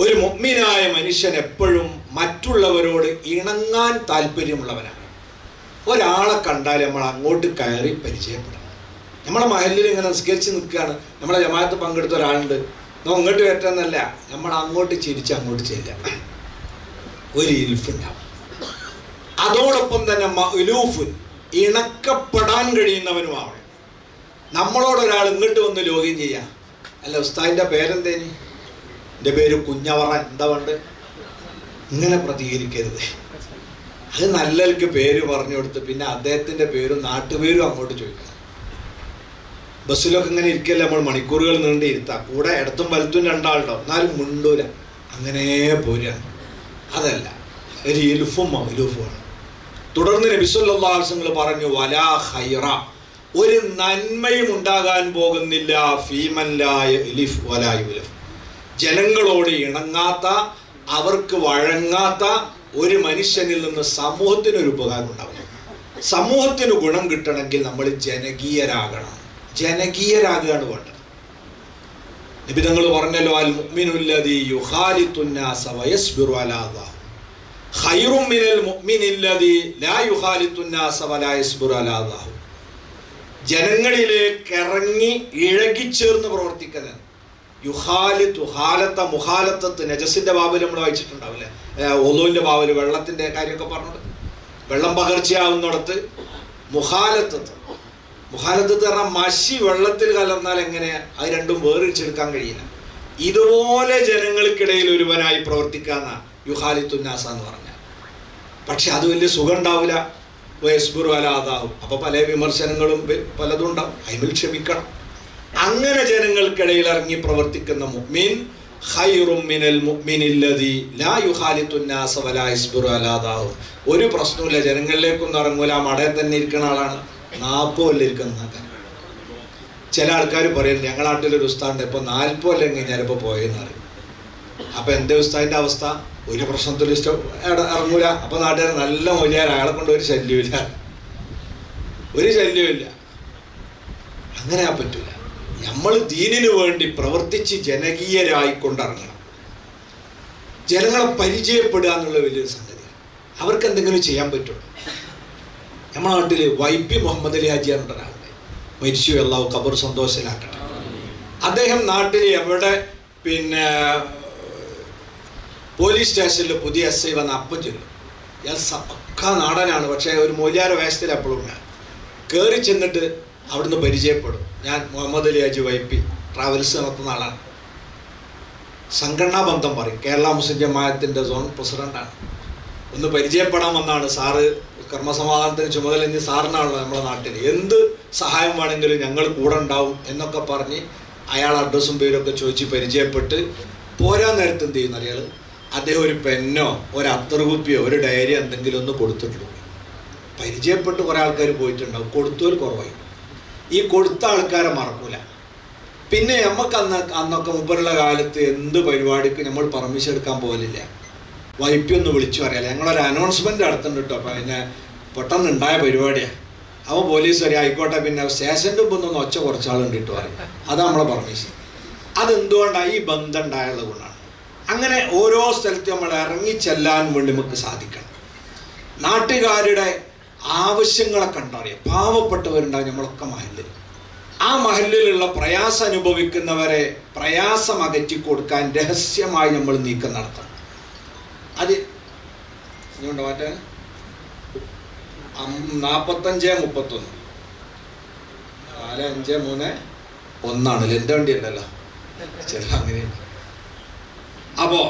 ഒരു മുഅ്മിനായ മനുഷ്യൻ എപ്പോഴും മറ്റുള്ളവരോട് ഇണങ്ങാൻ താല്പര്യമുള്ളവനാണ്. ഒരാളെ കണ്ടാൽ നമ്മൾ അങ്ങോട്ട് കയറി പരിചയപ്പെടണം. നമ്മളെ മഹല്ലിൽ ഇങ്ങനെ നിസ്കരിച്ച് നിൽക്കുകയാണ്, നമ്മളെ ജമാഅത്ത് പങ്കെടുത്ത ഒരാളുണ്ട്, നമ്മൾ ഇങ്ങോട്ട് വരട്ടെന്നല്ല, നമ്മൾ അങ്ങോട്ട് ചിരിച്ച് അങ്ങോട്ട് ചെല്ലാം. ഒരു ഇൽഫുണ്ടാവും. അതോടൊപ്പം തന്നെ മഅ്ലൂഫുൻ, ഇണക്കപ്പെടാൻ കഴിയുന്നവനുമാവണം. നമ്മളോടൊരാൾ ഇങ്ങോട്ട് വന്ന് ലോഗിൻ ചെയ്യാം, അല്ല ഉസ്താദിൻ്റെ പേരെന്തേനി, എൻ്റെ പേര് കുഞ്ഞവറൻ, എന്താ വേണ്ട, ഇങ്ങനെ പ്രതികരിക്കരുത്. അത് നല്ലവർക്ക് പേര് പറഞ്ഞു കൊടുത്ത് പിന്നെ അദ്ദേഹത്തിൻ്റെ പേരും നാട്ടുപേരും അങ്ങോട്ട് ചോദിക്കണം. ബസ്സിലൊക്കെ ഇങ്ങനെ ഇരിക്കല്ലേ, നമ്മൾ മണിക്കൂറുകൾ നീണ്ടി ഇരുത്താം. കൂടെ ഇടത്തും വലത്തും 2 ആളുണ്ടാവും, എന്നാലും മുണ്ടൂല, അങ്ങനെ പോരാണ്. അതല്ല, ഒരു ഇൽഫും മഅ്ലൂഫുമാണ്. തുടർന്ന് നബി സല്ലല്ലാഹു അലൈഹി വസല്ലം പറഞ്ഞു, വലാ ഖൈറ, ഒരു നന്മയും ഉണ്ടാകാൻ പോകുന്നില്ല ഫീമൻ ലാ യലിഫ് വലാ യുലഫ്, ജനങ്ങളോട് ഇണങ്ങാത്ത, അവർക്ക് വഴങ്ങാത്ത ഒരു മനുഷ്യനിൽ നിന്ന് സമൂഹത്തിനൊരു ഉപകാരം ഉണ്ടാവില്ല. സമൂഹത്തിന് ഗുണം കിട്ടണമെങ്കിൽ നമ്മൾ ജനകീയരാകണം. ജനകീയരാകുകയാണ് വേണ്ടത്. നബി തങ്ങൾ പറഞ്ഞല്ലോ, അൽ മുഅ്മിനുല്ലദീ യുഖാലിത്തുന്നാസ വയസ്ബിറു അലാ ദാ ഖൈറും മിനൽ മുഅ്മിനില്ലദീ ലാ യുഖാലിത്തുന്നാസ വലാ യസ്ബിറു അലാ ദാ. ജനങ്ങളിലേക്ക് ഇറങ്ങി ഇഴകിച്ചേർന്ന് പ്രവർത്തിക്കുന്നത്. മുഖാലത്തത്ത് നജസിന്റെ ബാബിൽ നമ്മൾ വായിച്ചിട്ടുണ്ടാവില്ലേ, ഒളുവിന്റെ ബാബിൽ വെള്ളത്തിന്റെ കാര്യമൊക്കെ പറഞ്ഞത്. വെള്ളം പകർച്ചയാവുന്നിടത്ത് മുഖാലത്തത്ത് പറഞ്ഞാൽ മഷി വെള്ളത്തിൽ കലർന്നാൽ എങ്ങനെയാ അത് രണ്ടും വേറിച്ചെടുക്കാൻ കഴിയില്ല. ഇതുപോലെ ജനങ്ങൾക്കിടയിൽ ഒരുവനായി പ്രവർത്തിക്കാന്ന യുഹാലിത്തുന്നാസ എന്ന് പറഞ്ഞാൽ. പക്ഷെ അത് വലിയ സുഖം ഉണ്ടാവില്ല. വയസ്ബുറു അലാദാവും. അപ്പൊ പല വിമർശനങ്ങളും പലതും ഉണ്ടാവും, അതിൽ ക്ഷമിക്കണം. അങ്ങനെ ജനങ്ങൾക്കിടയിൽ ഇറങ്ങി പ്രവർത്തിക്കുന്ന മുഅ്മിൻ ഖൈറും മിനൽ മുഅ്മിനില്ലദീ ലാ യുഖാലിത്തുന്നാസ വലാ യസ്ബിറു അലാ ദാഹു. ഒരു പ്രശ്നമില്ല, ജനങ്ങളിലേക്കൊന്നും ഇറങ്ങൂല, മടയിൽ തന്നെ ഇരിക്കുന്ന ആളാണ്. 40 കൊല്ലം ഇരിക്കുന്ന. ചില ആൾക്കാർ പറയും, ഞങ്ങളുടെ നാട്ടിലൊരു ഉസ്താദുണ്ട്, ഇപ്പൊ 40 കൊല്ലം കഴിഞ്ഞാലിപ്പോ പോയെന്ന് പറയും. അപ്പൊ എൻ്റെ ഉസ്താദിന്റെ അവസ്ഥ, ഒരു പ്രശ്നത്തിൽ ഇറങ്ങൂല. അപ്പൊ നാട്ടുകാർ നല്ല മൊഴിയാൽ, അയാളെ കൊണ്ട് ഒരു ശല്യമില്ല. അങ്ങനെ പറ്റൂല. നമ്മൾ ദീനിനു വേണ്ടി പ്രവർത്തിച്ച് ജനകീയരായിക്കൊണ്ടിറങ്ങണം. ജനങ്ങളെ പരിചയപ്പെടുക എന്നുള്ള വലിയൊരു സംഗതിയാണ്. അവർക്ക് എന്തെങ്കിലും ചെയ്യാൻ പറ്റുള്ളൂ. നമ്മുടെ നാട്ടിൽ YP മുഹമ്മദ് അലി ഹാജി എന്ന ഒരാളുടെ മരിച്ചു, അല്ലാഹു ഖബർ സന്തോഷത്തിലാക്കട്ടെ. അദ്ദേഹം നാട്ടിൽ എവിടെ പോലീസ് സ്റ്റേഷനിൽ പുതിയ SI വന്ന അപ്പം ചൊല്ലും. ഇയാൾ പക്കാ നാടനാണ്, പക്ഷേ ഒരു മൂല്യാര വേഷത്തിൽ എപ്പോഴും ഞാൻ കയറി ചെന്നിട്ട് അവിടുന്ന് പരിചയപ്പെടും. ഞാൻ മുഹമ്മദ് അലി ഹാജി YP ട്രാവൽസ് നടത്തുന്ന ആളാണ്. സംഘടനാ ബന്ധം പറയും. കേരള മുസ്ലിം ജമാഅത്തിൻ്റെ സോൺ പ്രസിഡൻ്റാണ്. ഒന്ന് പരിചയപ്പെടാൻ വന്നാണ്. സാറ് കർമ്മസമാധാനത്തിന് ചുമതല സാറിനാണല്ലോ നമ്മുടെ നാട്ടിൽ. എന്ത് സഹായം വേണമെങ്കിലും ഞങ്ങൾ കൂടെ ഉണ്ടാവും എന്നൊക്കെ പറഞ്ഞ് അയാൾ അഡ്രസ്സും പേരൊക്കെ ചോദിച്ച് പരിചയപ്പെട്ട് പോരാൻ നേരത്ത് എന്ത് ചെയ്യുന്ന അയാൾ അദ്ദേഹം ഒരു പെന്നോ ഒരു അത്തറുകുപ്പിയോ ഒരു ഡയറി എന്തെങ്കിലും ഒന്ന് കൊടുത്തിട്ടുണ്ട്. പരിചയപ്പെട്ട് കുറേ ആൾക്കാർ പോയിട്ടുണ്ടാവും, കൊടുത്തവർ കുറവായി. ഈ കൊടുത്ത ആൾക്കാരെ മറക്കൂല. പിന്നെ നമുക്ക് അന്നൊക്കെ മുമ്പുള്ള കാലത്ത് എന്ത് പരിപാടിക്ക് നമ്മൾ പെർമിഷൻ എടുക്കാൻ പോകലില്ല. YP ഒന്ന് വിളിച്ചു പറയാല്ല, ഞങ്ങളൊരു അനൗൺസ്മെന്റ് നടത്തുന്നുണ്ട് കേട്ടോ, അപ്പം പിന്നെ പെട്ടെന്ന് ഉണ്ടായ പരിപാടിയാണ്. അവൻ പോലീസ് വരെ ആയിക്കോട്ടെ, പിന്നെ സ്റ്റേഷൻ്റെ മുമ്പ് ഒന്ന് ഒച്ച കുറച്ചാളുണ്ട് ഇട്ട് പറയും. അത് നമ്മളെ പെർമിഷൻ. അതെന്തുകൊണ്ടാണ്? ഈ ബന്ധം ഉണ്ടായുള്ളത് കൊണ്ടാണ്. അങ്ങനെ ഓരോ സ്ഥലത്ത് നമ്മൾ ഇറങ്ങിച്ചെല്ലാൻ വേണ്ടി നമുക്ക് സാധിക്കണം. നാട്ടുകാരുടെ ആവശ്യങ്ങളെ കണ്ടറിയാം. പാവപ്പെട്ടവരുണ്ടാവും നമ്മളൊക്കെ മഹല്ലിൽ. ആ മഹല്ലിലുള്ള പ്രയാസം അനുഭവിക്കുന്നവരെ പ്രയാസം അകറ്റി കൊടുക്കാൻ രഹസ്യമായി നമ്മൾ നീക്കം നടത്തണം. അത് ഇതുകൊണ്ട് മാറ്റാൻ 45-31 4-5-3-1 എൻ്റെ വണ്ടി അല്ലല്ലോ, ചില അങ്ങനെയുണ്ട്. അപ്പോ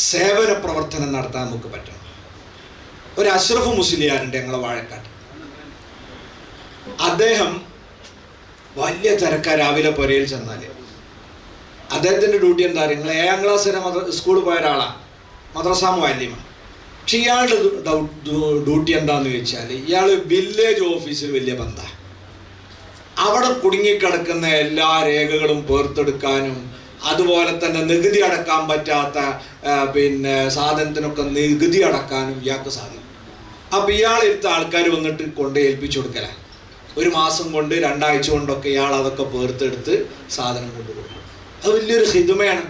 സേവന പ്രവർത്തനം നടത്താൻ നമുക്ക് പറ്റണം. ഒരു അഷ്റഫ് മുസ്ലിയാരുണ്ട് ഞങ്ങളെ വാഴക്കാട്ട്. അദ്ദേഹം വലിയ തിരക്കാർ. രാവിലെ പുരയിൽ ചെന്നാൽ അദ്ദേഹത്തിൻ്റെ ഡ്യൂട്ടി എന്താ പറയുക, നിങ്ങൾ 7ാം ക്ലാസ് വരെ സ്കൂളിൽ പോയ ഒരാളാണ്, മദ്രസ മുഅല്ലിമാണ്. പക്ഷെ ഇയാളുടെ ഡ്യൂട്ടി എന്താണെന്ന് ചോദിച്ചാൽ, ഇയാൾ വില്ലേജ് ഓഫീസിൽ വലിയ ബന്ധമാണ്. അവിടെ കുടുങ്ങിക്കിടക്കുന്ന എല്ലാ രേഖകളും പേർത്തെടുക്കാനും അതുപോലെ തന്നെ നികുതി അടക്കാൻ പറ്റാത്ത സാധനത്തിനൊക്കെ നികുതി അടക്കാനും ഇയാൾക്ക് സാധിക്കും. അപ്പം ഇയാളെടുത്ത ആൾക്കാർ വന്നിട്ട് കൊണ്ട് ഏൽപ്പിച്ചു കൊടുക്കലാണ്. ഒരു മാസം കൊണ്ട് 2 ആഴ്ച കൊണ്ടൊക്കെ ഇയാൾ അതൊക്കെ പേർത്തെടുത്ത് സാധനം കൊണ്ടുപോകും. അത് വലിയൊരു ഹിദ്മയാണ്.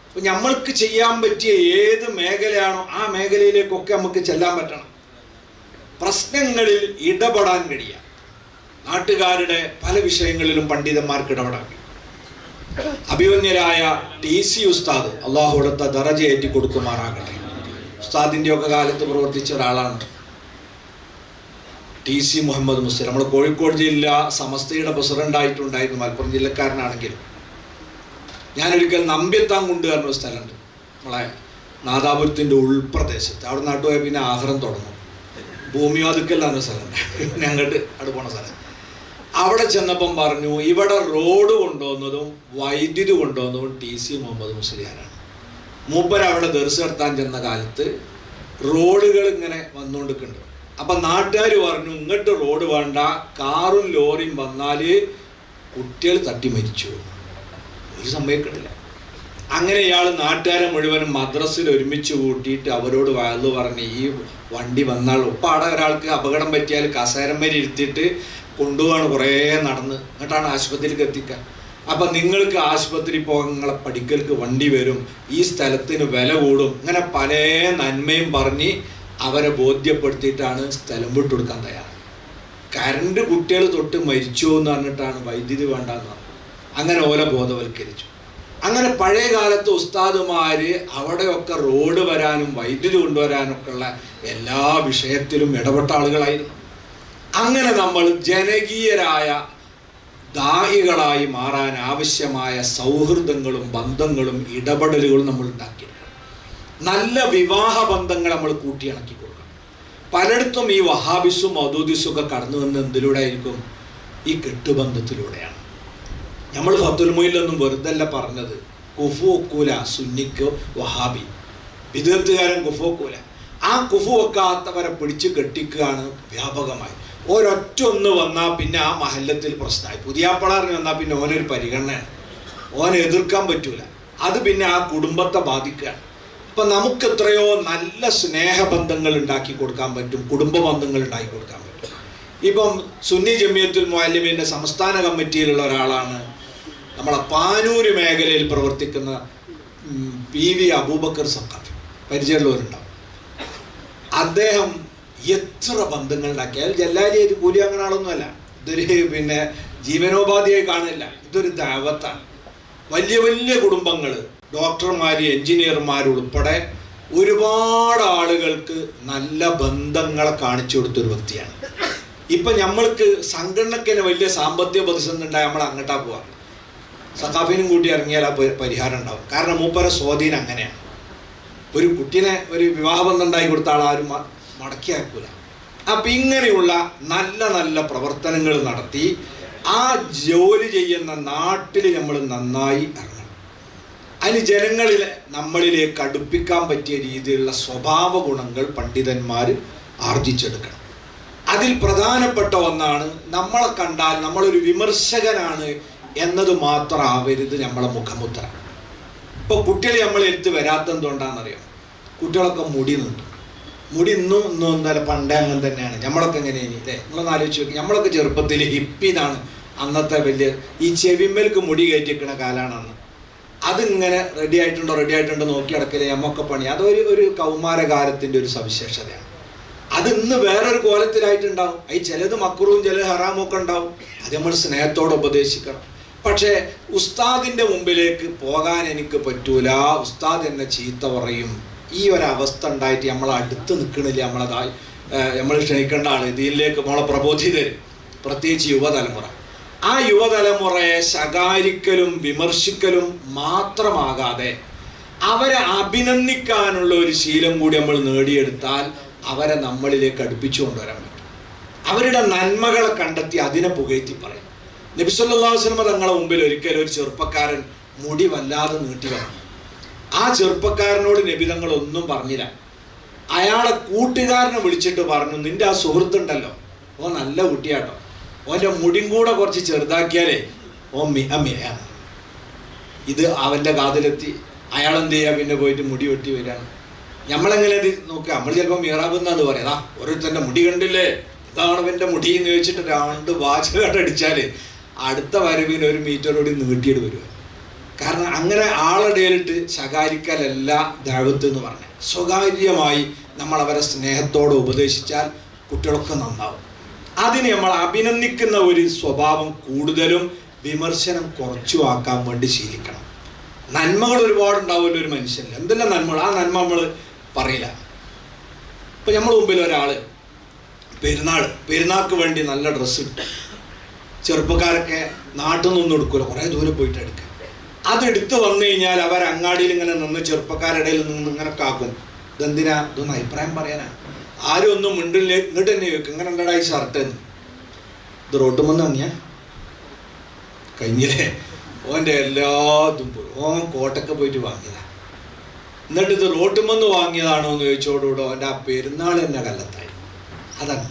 അപ്പം നമ്മൾക്ക് ചെയ്യാൻ പറ്റിയ ഏത് മേഖലയാണോ ആ മേഖലയിലേക്കൊക്കെ നമുക്ക് ചെല്ലാൻ പറ്റണം. പ്രശ്നങ്ങളിൽ ഇടപെടാൻ കഴിയുക. നാട്ടുകാരുടെ പല വിഷയങ്ങളിലും പണ്ഡിതന്മാർക്ക് ഇടപെടാൻ കഴിയും. അഭിമന്യരായ TC ഉസ്താദ്, അള്ളാഹു കൊടുത്ത ദറജ ഏറ്റി കൊടുക്കുമാറാകട്ടെ. ഉസ്താദിൻ്റെ ഒക്കെ കാലത്ത് പ്രവർത്തിച്ച ഒരാളാണ് TC മുഹമ്മദ് മുസ്ലിം. നമ്മൾ കോഴിക്കോട് ജില്ല സമസ്തയുടെ പ്രസിഡൻ്റായിട്ടുണ്ടായിരുന്നു, മലപ്പുറം ജില്ലക്കാരനാണെങ്കിലും. ഞാനൊരിക്കൽ നമ്പ്യത്താൻ കൊണ്ട് പറഞ്ഞ ഒരു സ്ഥലമുണ്ട് നമ്മളെ നാദാപുരത്തിൻ്റെ ഉൾപ്രദേശത്ത്. അവിടെ നാട്ടുപോയ പിന്നെ ആഹാരം തുടങ്ങും. ഭൂമി വാതുക്കല്ലാന്ന സ്ഥലമുണ്ട്, ഞങ്ങോട്ട് അവിടെ പോണ സ്ഥലം. അവിടെ ചെന്നപ്പം പറഞ്ഞു, ഇവിടെ റോഡ് കൊണ്ടുവന്നതും വൈദ്യുതി കൊണ്ടുവന്നതും TC മുഹമ്മദ് മുസ്ലിയാരാണ്. മൂപ്പർ അവിടെ ദർസ് നടത്താൻ ചെന്ന കാലത്ത് റോഡുകൾ ഇങ്ങനെ വന്നുകൊണ്ടിരിക്കുന്നുണ്ട്. അപ്പം നാട്ടുകാർ പറഞ്ഞു, ഇങ്ങോട്ട് റോഡ് വേണ്ട, കാറും ലോറിയും വന്നാൽ കുട്ടികൾ തട്ടി മരിച്ചു. ഒരു സംഭവിക്കണില്ല. അങ്ങനെ ഇയാൾ നാട്ടുകാരെ മുഴുവനും മദ്രസയിൽ ഒരുമിച്ച് കൂട്ടിയിട്ട് അവരോട് വയലു പറഞ്ഞ് ഈ വണ്ടി വന്നാൽ ഒപ്പാടെ ഒരാൾക്ക് അപകടം പറ്റിയാൽ കസേരമ്മേൽ ഇരുത്തിയിട്ട് കൊണ്ടുപോവാണ് കുറേ നടന്ന്, എന്നിട്ടാണ് ആശുപത്രിയിലേക്ക് എത്തിക്കുക. അപ്പം നിങ്ങൾക്ക് ആശുപത്രി പോകാൻ നിങ്ങളെ പഠിക്കൽക്ക് വണ്ടി വരും, ഈ സ്ഥലത്തിന് വില കൂടും, ഇങ്ങനെ പല നന്മയും പറഞ്ഞ് അവരെ ബോധ്യപ്പെടുത്തിയിട്ടാണ് സ്ഥലം വിട്ടുകൊടുക്കാൻ തയ്യാറ്. കറണ്ട് കുട്ടികൾ തൊട്ട് മരിച്ചു എന്ന് പറഞ്ഞിട്ടാണ് വൈദ്യുതി വേണ്ടെന്ന് പറഞ്ഞു. അങ്ങനെ ഓല ബോധവൽക്കരിച്ചു. അങ്ങനെ പഴയ കാലത്ത് ഉസ്താദുമാര് അവിടെയൊക്കെ റോഡ് വരാനും വൈദ്യുതി കൊണ്ടുവരാനൊക്കെ ഉള്ള എല്ലാ വിഷയത്തിലും ഇടപെട്ട ആളുകളായിരുന്നു. അങ്ങനെ നമ്മൾ ജനകീയരായ ദായികളായി മാറാൻ ആവശ്യമായ സൗഹൃദങ്ങളും ബന്ധങ്ങളും ഇടപെടലുകളും നമ്മൾ ഉണ്ടാക്കിയെടുക്കണം. നല്ല വിവാഹ ബന്ധങ്ങൾ നമ്മൾ കൂട്ടിയിണക്കി കൊടുക്കണം. പലയിടത്തും ഈ വഹാബിസും മൗദൂദിസും ഒക്കെ കടന്നു വന്ന് എന്തിലൂടെ ആയിരിക്കും? ഈ കെട്ടുബന്ധത്തിലൂടെയാണ്. നമ്മൾ ഫത്തുൽ മൊയിലൊന്നും വെറുതല്ല പറഞ്ഞത്. കുഫു ഒക്കൂല സുന്നിക്ക് വഹാബി, വിദഗ്ധകാരൻ കുഫു ഒക്കൂല. ആ കുഫു വെക്കാത്തവരെ പിടിച്ച് കെട്ടിക്കുകയാണ് വ്യാപകമായി. ഒരൊറ്റ ഒന്ന് വന്നാൽ പിന്നെ ആ മഹല്ലത്തിൽ പ്രശ്നമായി. പുതിയാപ്പളാറിന് വന്നാൽ പിന്നെ ഓനൊരു പരിഗണനയാണ്, ഓനെ എതിർക്കാൻ പറ്റൂല. അത് പിന്നെ ആ കുടുംബത്തെ ബാധിക്കുകയാണ്. അപ്പം നമുക്ക് എത്രയോ നല്ല സ്നേഹബന്ധങ്ങൾ ഉണ്ടാക്കി കൊടുക്കാൻ പറ്റും, കുടുംബ ബന്ധങ്ങൾ ഉണ്ടാക്കി കൊടുക്കാൻ പറ്റും. ഇപ്പം സുന്നി ജമിയത്തുൽ മുഅല്ലിമീൻ്റെ സംസ്ഥാന കമ്മിറ്റിയിലുള്ള ഒരാളാണ് നമ്മളെ പാനൂര് മേഖലയിൽ പ്രവർത്തിക്കുന്ന PV അബൂബക്കർ സഖാഫി, പരിചയമുള്ളവരുണ്ടാവും. അദ്ദേഹം എത്ര ബന്ധങ്ങൾ ഉണ്ടാക്കിയാൽ ജല്ലാലിയായിട്ട് കൂലി അങ്ങനെ ആളൊന്നുമല്ല, ഇതൊരു പിന്നെ ജീവനോപാധിയായി കാണില്ല, ഇതൊരു ദഅവത്താണ്. വലിയ വലിയ കുടുംബങ്ങൾ, ഡോക്ടർമാർ, എൻജിനീയർമാർ ഉൾപ്പെടെ ഒരുപാട് ആളുകൾക്ക് നല്ല ബന്ധങ്ങളെ കാണിച്ചു കൊടുത്തൊരു വ്യക്തിയാണ്. ഇപ്പം നമ്മൾക്ക് സംഘടനയ്ക്ക് വലിയ സാമ്പത്തിക പ്രതിസന്ധി ഉണ്ടായി നമ്മൾ അങ്ങോട്ടാ പോവാം, സഖാഫിനും കൂട്ടി ഇറങ്ങിയാൽ ആ പരിഹാരം ഉണ്ടാവും. കാരണം മൂപ്പര സ്വാധീനം അങ്ങനെയാണ്. ഒരു കുട്ടീനെ ഒരു വിവാഹബന്ധം ഉണ്ടായി കൊടുത്ത ആളാരും മടക്കി ആക്കൂല. അപ്പം ഇങ്ങനെയുള്ള നല്ല നല്ല പ്രവർത്തനങ്ങൾ നടത്തി ആ ജോലി ചെയ്യുന്ന നാട്ടിൽ നമ്മൾ നന്നായി ഇറങ്ങണം. അതിന് ജനങ്ങളിൽ നമ്മളിലേക്ക് അടുപ്പിക്കാൻ പറ്റിയ രീതിയിലുള്ള സ്വഭാവ ഗുണങ്ങൾ പണ്ഡിതന്മാർ ആർജിച്ചെടുക്കണം. അതിൽ പ്രധാനപ്പെട്ട ഒന്നാണ്, നമ്മളെ കണ്ടാൽ നമ്മളൊരു വിമർശകനാണ് എന്നത് മാത്രമാവരുത് നമ്മളെ മുഖമുദ്ര. ഇപ്പോൾ കുട്ടികൾ നമ്മളെ എടുത്ത് വരാത്തെന്തുകൊണ്ടാണെന്നറിയാം? കുട്ടികളൊക്കെ മുടി നീട്ടും. മുടി ഇന്നും ഇന്നലെ പണ്ടേ അങ്ങനെ തന്നെയാണ്. നമ്മളൊക്കെ എങ്ങനെയാണ് അല്ലേ? നിങ്ങളൊന്ന് ആലോചിച്ച് നോക്കി. നമ്മളൊക്കെ ചെറുപ്പത്തിൽ ഹിപ്പിന്നാണ് അന്നത്തെ വലിയ ഈ ചെവിമ്മേൽക്ക് മുടി കയറ്റിക്കുന്ന കാലമാണ് അന്ന്. അതിങ്ങനെ റെഡി ആയിട്ടുണ്ടോ നോക്കി അടക്കലേ നമ്മൊക്കെ പണി. അതൊരു കൗമാരകാലത്തിൻ്റെ ഒരു സവിശേഷതയാണ്. അത് ഇന്ന് വേറൊരു കോലത്തിലായിട്ടുണ്ടാവും. അതിൽ ചിലത് മക്രൂവും ചിലത് ഹറാമും ഒക്കെ ഉണ്ടാവും. അത് നമ്മൾ സ്നേഹത്തോടെ ഉപദേശിക്കണം. പക്ഷേ ഉസ്താദിൻ്റെ മുമ്പിലേക്ക് പോകാൻ എനിക്ക് പറ്റൂല, ഉസ്താദ് എന്നെ ചീത്ത പറയും, ഈ ഒരവസ്ഥ ഉണ്ടായിട്ട് നമ്മൾ അടുത്ത് നിൽക്കണില്ല. നമ്മൾ ക്ഷണിക്കേണ്ട ആൾ ഇതിലേക്ക് നമ്മളെ പ്രബോധിതർ, പ്രത്യേകിച്ച് യുവതലമുറ. ആ യുവതലമുറയെ ശകാരിക്കലും വിമർശിക്കലും മാത്രമാകാതെ അവരെ അഭിനന്ദിക്കാനുള്ള ഒരു ശീലം കൂടി നമ്മൾ നേടിയെടുത്താൽ അവരെ നമ്മളിലേക്ക് അടുപ്പിച്ചു കൊണ്ടുവരാൻ പറ്റും. അവരുടെ നന്മകളെ കണ്ടെത്തി അതിനെ പുകഴ്ത്തി പറയും. നബി സല്ലല്ലാഹു അലൈഹി വസല്ലം തങ്ങളുടെ മുമ്പിൽ ഒരിക്കലും ഒരു ചെറുപ്പക്കാരൻ മുടി വല്ലാതെ നീട്ടി വന്നു. ആ ചെറുപ്പക്കാരനോട് നബി തങ്ങൾ ഒന്നും പറഞ്ഞില്ല. അയാളെ കൂട്ടുകാരനെ വിളിച്ചിട്ട് പറഞ്ഞു, നിന്റെ ആ സുഹൃത്തുണ്ടല്ലോ, ഓ നല്ല കുട്ടിയാട്ടോ, ഓൻ്റെ മുടിയും കൂടെ കുറച്ച് ചെറുതാക്കിയാലേ ഓ മിയാണ്. ഇത് അവൻ്റെ കാതിലെത്തി. അയാൾ എന്ത് ചെയ്യുക? പിന്നെ പോയിട്ട് മുടി വെട്ടി വരികയാണ്. നമ്മളെങ്ങനെ നോക്കുക? നമ്മൾ ചിലപ്പോൾ മിറാബ് എന്നാന്ന് പറയാം, ഓരോരുത്തൻ്റെ മുടി കണ്ടില്ലേ, ഇതാണ് അവൻ്റെ മുടി എന്ന് ചോദിച്ചിട്ട് 2 വാച്ചുകാട്ടടിച്ചാൽ അടുത്ത വരവിന് 1 മീറ്റർ കൂടി നീട്ടിയിട്ട് വരിക. കാരണം അങ്ങനെ ആളിടയിലിട്ട് ശകാരിക്കലല്ല ദഅവത്ത് എന്ന് പറഞ്ഞാൽ. സ്വകാര്യമായി നമ്മൾ അവരെ സ്നേഹത്തോടെ ഉപദേശിച്ചാൽ കുട്ടികളൊക്കെ നന്നാവും. അതിന് നമ്മൾ അഭിനന്ദിക്കുന്ന ഒരു സ്വഭാവം കൂടുതലും വിമർശനം കുറച്ചു ആക്കാൻ വേണ്ടി ശീലിക്കണം. നന്മകൾ ഒരുപാടുണ്ടാവുമല്ലോ ഒരു മനുഷ്യനിൽ, എന്തെല്ലാം നന്മകൾ. ആ നന്മ നമ്മൾ പറയില്ല. ഇപ്പം നമ്മൾ മുമ്പിൽ ഒരാൾ പെരുന്നാൾക്ക് വേണ്ടി നല്ല ഡ്രസ്സ് ഇട്ടു. ചെറുപ്പക്കാരൊക്കെ നാട്ടിൽ നിന്നൊന്നും എടുക്കില്ല, കുറേ ദൂരെ പോയിട്ട് എടുക്കുക. അതെടുത്ത് വന്നു കഴിഞ്ഞാൽ അവർ അങ്ങാടിയിൽ ഇങ്ങനെ നിന്ന് ചെറുപ്പക്കാരുടെ ഇടയിൽ നിന്ന് ഇങ്ങനെ കാക്കും. ഇതെന്തിനാ? ഇതൊന്നും അഭിപ്രായം പറയാനാ. ആരും ഒന്നും മിണ്ടില്ലേ, ഇങ്ങോട്ട് തന്നെ ചോദിക്കും, ഇങ്ങനെ ഉണ്ടടാ ഈ ഷർട്ട് എന്ന്. ഇത് റോട്ടുമെന്ന് വാങ്ങിയ കഴിഞ്ഞില്ലേ? ഓൻ്റെ എല്ലാതും പോയി. ഓൻ കോട്ടൊക്കെ പോയിട്ട് വാങ്ങിയതാണ്. എന്നിട്ട് ഇത് റോട്ടുമെന്ന് വാങ്ങിയതാണോ എന്ന് ചോദിച്ചോടുകൂടെ ഓൻ്റെ ആ പെരുന്നാൾ തന്നെ കല്ലത്തായി. അതല്ല,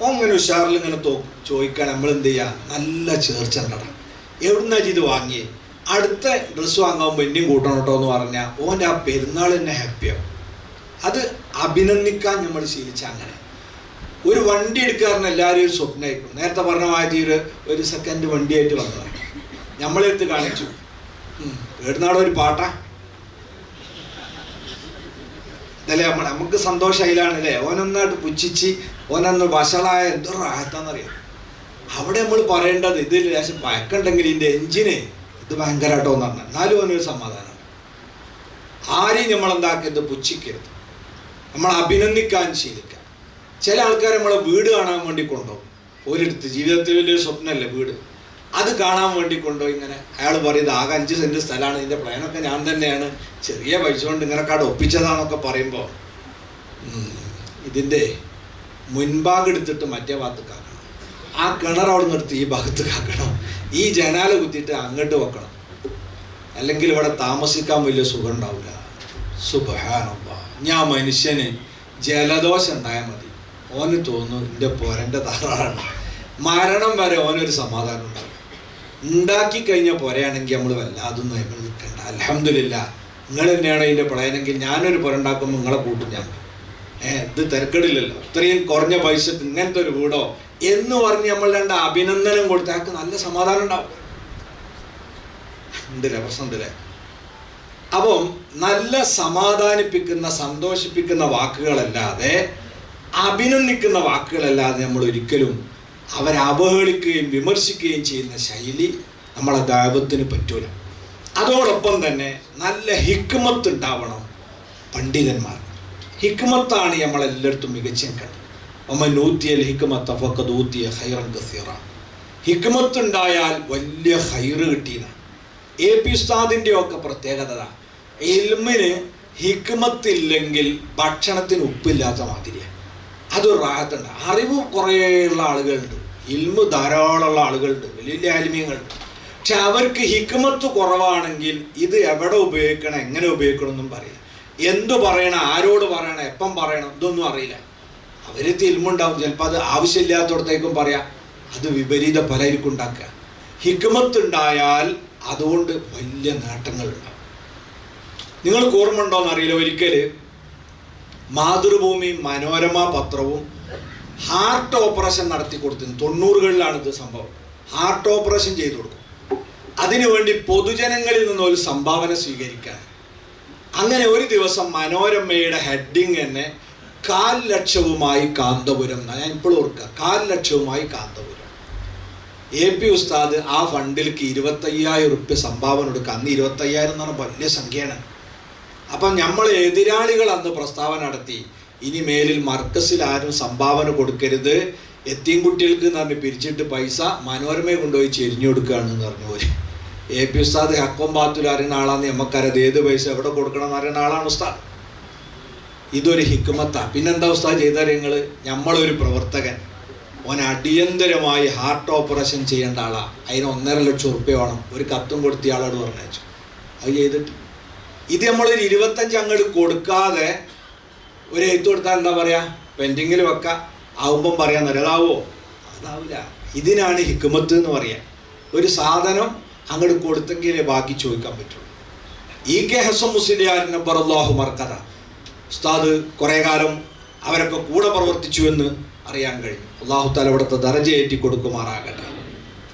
ഓൻ ഇങ്ങനെ ഉഷാറിൽ ഇങ്ങനെ ചോദിക്കാൻ നമ്മൾ എന്ത് ചെയ്യുക? നല്ല ചേർച്ച ഉണ്ടടാ, എവിടുന്നാ ഇത് വാങ്ങിയേ? അടുത്ത ഡ്രസ്സ് വാങ്ങുമ്പോൾ ഇനിയും കൂട്ടണം കേട്ടോ എന്ന് പറഞ്ഞാൽ ഓൻ്റെ ആ പെരുന്നാൾ തന്നെ ഹാപ്പിയാവും. അത് അഭിനന്ദിക്കാൻ നമ്മൾ ശീലിച്ച അങ്ങനെ. ഒരു വണ്ടി എടുക്കാറിന് എല്ലാവരും ഒരു സ്വപ്നമായിരിക്കും. നേരത്തെ പറഞ്ഞ മാറ്റി ഒരു സെക്കൻഡ് വണ്ടിയായിട്ട് വന്നതാണ്. നമ്മളെടുത്ത് കാണിച്ചു, എവിടുന്നാടോ ഒരു പാട്ടാ ഇതല്ലേ നമുക്ക് സന്തോഷം അതിലാണല്ലേ. ഓനൊന്നായിട്ട് പുച്ഛിച്ച് ഓനൊന്ന് വഷളായ എന്തോ റാഹത്താന്നറിയാം. അവിടെ നമ്മൾ പറയേണ്ടത് ഇതിൽ ലേശം പഴക്കമുണ്ടെങ്കിൽ ഇതിൻ്റെ എഞ്ചിന് ഇത് ഭയങ്കരമായിട്ടോ എന്ന് പറഞ്ഞാൽ എന്നാലും ഓനൊരു സമാധാനമാണ്. ആരെയും നമ്മളെന്താക്കരുത്, പുച്ഛിക്കരുത്. നമ്മൾ അഭിനന്ദിക്കാൻ ശീലിക്കുക. ചില ആൾക്കാർ നമ്മളെ വീട് കാണാൻ വേണ്ടി കൊണ്ടുപോകും. ഒരിടത്ത് ജീവിതത്തിൽ വലിയൊരു സ്വപ്നമല്ലേ വീട്, അത് കാണാൻ വേണ്ടി കൊണ്ടുപോയി ഇങ്ങനെ അയാൾ പറയുന്നത് ആകെ 5 സെൻറ്റ് സ്ഥലമാണ്, ഇതിൻ്റെ പ്ലാനൊക്കെ ഞാൻ തന്നെയാണ്, ചെറിയ പൈസ കൊണ്ട് ഇങ്ങനെക്കാട് ഒപ്പിച്ചതാണെന്നൊക്കെ പറയുമ്പോൾ ഇതിൻ്റെ മുൻഭാഗം എടുത്തിട്ട് മറ്റേ ഭാഗത്ത് കാക്കണം, ആ കിണർ അവിടെ നിർത്തി ഈ ഭാഗത്ത് കാക്കണം, ഈ ജനാല കുത്തിയിട്ട് അങ്ങോട്ട് വെക്കണം, അല്ലെങ്കിൽ ഇവിടെ താമസിക്കാൻ വലിയ സുഖം ഉണ്ടാവില്ല. സുബ്ഹാനല്ലാഹ്. ഞാൻ മനുഷ്യന് ജലദോഷം ഉണ്ടായാൽ മതി, ഓന് തോന്നുന്നു എൻ്റെ പോരൻ്റെ താറാണ്, മരണം വരെ ഓനൊരു സമാധാനം ഉണ്ടാവും. ഉണ്ടാക്കി കഴിഞ്ഞ പോരയാണെങ്കിൽ നമ്മൾ വല്ലാതൊന്നും അതിന് നിൽക്കണ്ട. അൽഹംദുലില്ലാ, നിങ്ങൾ തന്നെയാണ് ഇതിൻ്റെ പ്രളയനെങ്കിൽ ഞാനൊരു പുര ഉണ്ടാക്കുമ്പോൾ നിങ്ങളെ കൂട്ടും ഞാൻ. ഇത് തിരക്കടില്ലല്ലോ, ഇത്രയും കുറഞ്ഞ പൈസക്ക് ഇങ്ങനത്തെ ഒരു വീടോ എന്ന് പറഞ്ഞ് നമ്മൾ രണ്ട് അഭിനന്ദനം കൊടുത്താൽ നല്ല സമാധാനം ഉണ്ടാവും. ഉണ്ടല്ലേ, പ്രശ്നം ഉണ്ടല്ലേ. അപ്പം നല്ല സമാധാനിപ്പിക്കുന്ന സന്തോഷിപ്പിക്കുന്ന വാക്കുകളല്ലാതെ അഭിനന്ദിക്കുന്ന വാക്കുകളല്ലാതെ നമ്മൾ ഒരിക്കലും അവരെ അവഹേളിക്കുകയും വിമർശിക്കുകയും ചെയ്യുന്ന ശൈലി നമ്മളെ ദൈവത്തിന് പറ്റൂല. അതോടൊപ്പം തന്നെ നല്ല ഹിക്മത്ത് ഉണ്ടാവണം പണ്ഡിതന്മാർ. ഹിക്മത്താണ് നമ്മളെല്ലായിടത്തും മികച്ച കണ്ടത്. ഒമനൂത്തിയൽ ഹിക്മത്ത് ഫഖദ് ഊതിയ ഖൈറൻ കസീറ. ഹിക്മത്ത് ഉണ്ടായാൽ വലിയ ഖൈറ് കിട്ടിയെന്ന് AP ഉസ്താദിൻ്റെ ഒക്കെ പ്രത്യേകത. ഇൽമിന് ഹിക്മത്തില്ലെങ്കിൽ ഭക്ഷണത്തിന് ഉപ്പില്ലാത്ത മാതിരിയാണ്. അതൊരു റാഹത്തുണ്ട്. അറിവ് കുറേ ഉള്ള ആളുകളുണ്ട്, ഇൽമ് ധാരാളമുള്ള ആളുകളുണ്ട്, വലിയ വലിയ ആലിമ്യങ്ങളുണ്ട്. പക്ഷെ അവർക്ക് ഹിക്മത്ത് കുറവാണെങ്കിൽ ഇത് എവിടെ ഉപയോഗിക്കണം, എങ്ങനെ ഉപയോഗിക്കണം എന്നും പറയില്ല. എന്തു പറയണം, ആരോട് പറയണം, എപ്പം പറയണം, ഇതൊന്നും അറിയില്ല. അവർക്ക് ഇൽമുണ്ടാവും, ചിലപ്പോൾ അത് ആവശ്യമില്ലാത്തടത്തേക്കും പറയാം. അത് വിപരീത ഫലമായിരിക്കും ഉണ്ടാക്കുക. ഹിക്മത്ത് ഉണ്ടായാൽ അതുകൊണ്ട് വലിയ നേട്ടങ്ങളുണ്ടാവും. നിങ്ങൾക്ക് ഓർമ്മ ഉണ്ടോയെന്ന് അറിയില്ല, ഒരിക്കൽ മാതൃഭൂമി മനോരമ പത്രവും ഹാർട്ട് ഓപ്പറേഷൻ നടത്തി കൊടുത്തിരുന്നു. 90കളിലാണ് ഇത് സംഭവം. ഹാർട്ട് ഓപ്പറേഷൻ ചെയ്തു കൊടുക്കും. അതിനുവേണ്ടി പൊതുജനങ്ങളിൽ നിന്ന് ഒരു സംഭാവന സ്വീകരിക്കാൻ. അങ്ങനെ ഒരു ദിവസം മനോരമയുടെ ഹെഡിങ് തന്നെ 4 ലക്ഷവുമായി കാന്തപുരം. ഞാൻ ഇപ്പോഴും ഓർക്കുക, 4 ലക്ഷവുമായി കാന്തപുരം. AP ഉസ്താദ് ആ ഫണ്ടിലേക്ക് 25,000 റുപ്യ സംഭാവന കൊടുക്കുക. അന്ന് 25,000 എന്ന് പറഞ്ഞാൽ വലിയ സംഖ്യയാണ്. അപ്പം നമ്മൾ എതിരാളികൾ അന്ന് പ്രസ്താവന നടത്തി, ഇനി മേലിൽ മർക്കസിൽ ആരും സംഭാവന കൊടുക്കരുത്, എത്തിയും കുട്ടികൾക്ക് എന്ന് പറഞ്ഞ് പിരിച്ചിട്ട് പൈസ മനോരമയെ കൊണ്ടുപോയി ചെരിഞ്ഞു കൊടുക്കുകയാണെന്ന് പറഞ്ഞു. ഒരു AP ഉസ്താദ് ഹക്കും ബാത്തുൽ അറിയുന്ന ആളാന്ന് നമുക്കറിയാം. ഏത് പൈസ എവിടെ കൊടുക്കണം എന്ന് അറിയുന്ന ആളാണ് ഉസ്താദ്. ഇതൊരു ഹിക്മത്താണ്. പിന്നെന്താ ഉസ്താദ് ചെയ്താൽ നമ്മളൊരു പ്രവർത്തകൻ ഓൻ അടിയന്തരമായി ഹാർട്ട് ഓപ്പറേഷൻ ചെയ്യേണ്ട ആളാണ്, അതിന് 1.5 ലക്ഷം റുപ്യ വേണം, ഒരു കത്തും കൊടുത്ത ആളോട് പറഞ്ഞു. അത് ചെയ്തിട്ട് ഇത് നമ്മളൊരു 25 അങ്ങോട്ട് കൊടുക്കാതെ ഒരു എഴുത്ത് കൊടുത്താൽ എന്താ പറയുക, പെൻഡിങ്ങിൽ വെക്കാം, ആവുമ്പം പറയാൻ അതാവോ? അതാവില്ല. ഇതിനാണ് ഹിക്മത്ത് എന്ന് പറയാം. ഒരു സാധനം അങ്ങോട്ട് കൊടുത്തെങ്കിലേ ബാക്കി ചോദിക്കാൻ പറ്റുള്ളൂ. EK ഹസൻ മുസ്ലിയാരിനെ ബറല്ലാഹു മർക്കത ഉസ്താദ് കുറേ കാലം അവരൊക്കെ കൂടെ പ്രവർത്തിച്ചു എന്ന് അറിയാൻ കഴിഞ്ഞു. അള്ളാഹു താല അവിടുത്തെ ദറജ ഏറ്റി കൊടുക്കുമാറാകട്ടെ.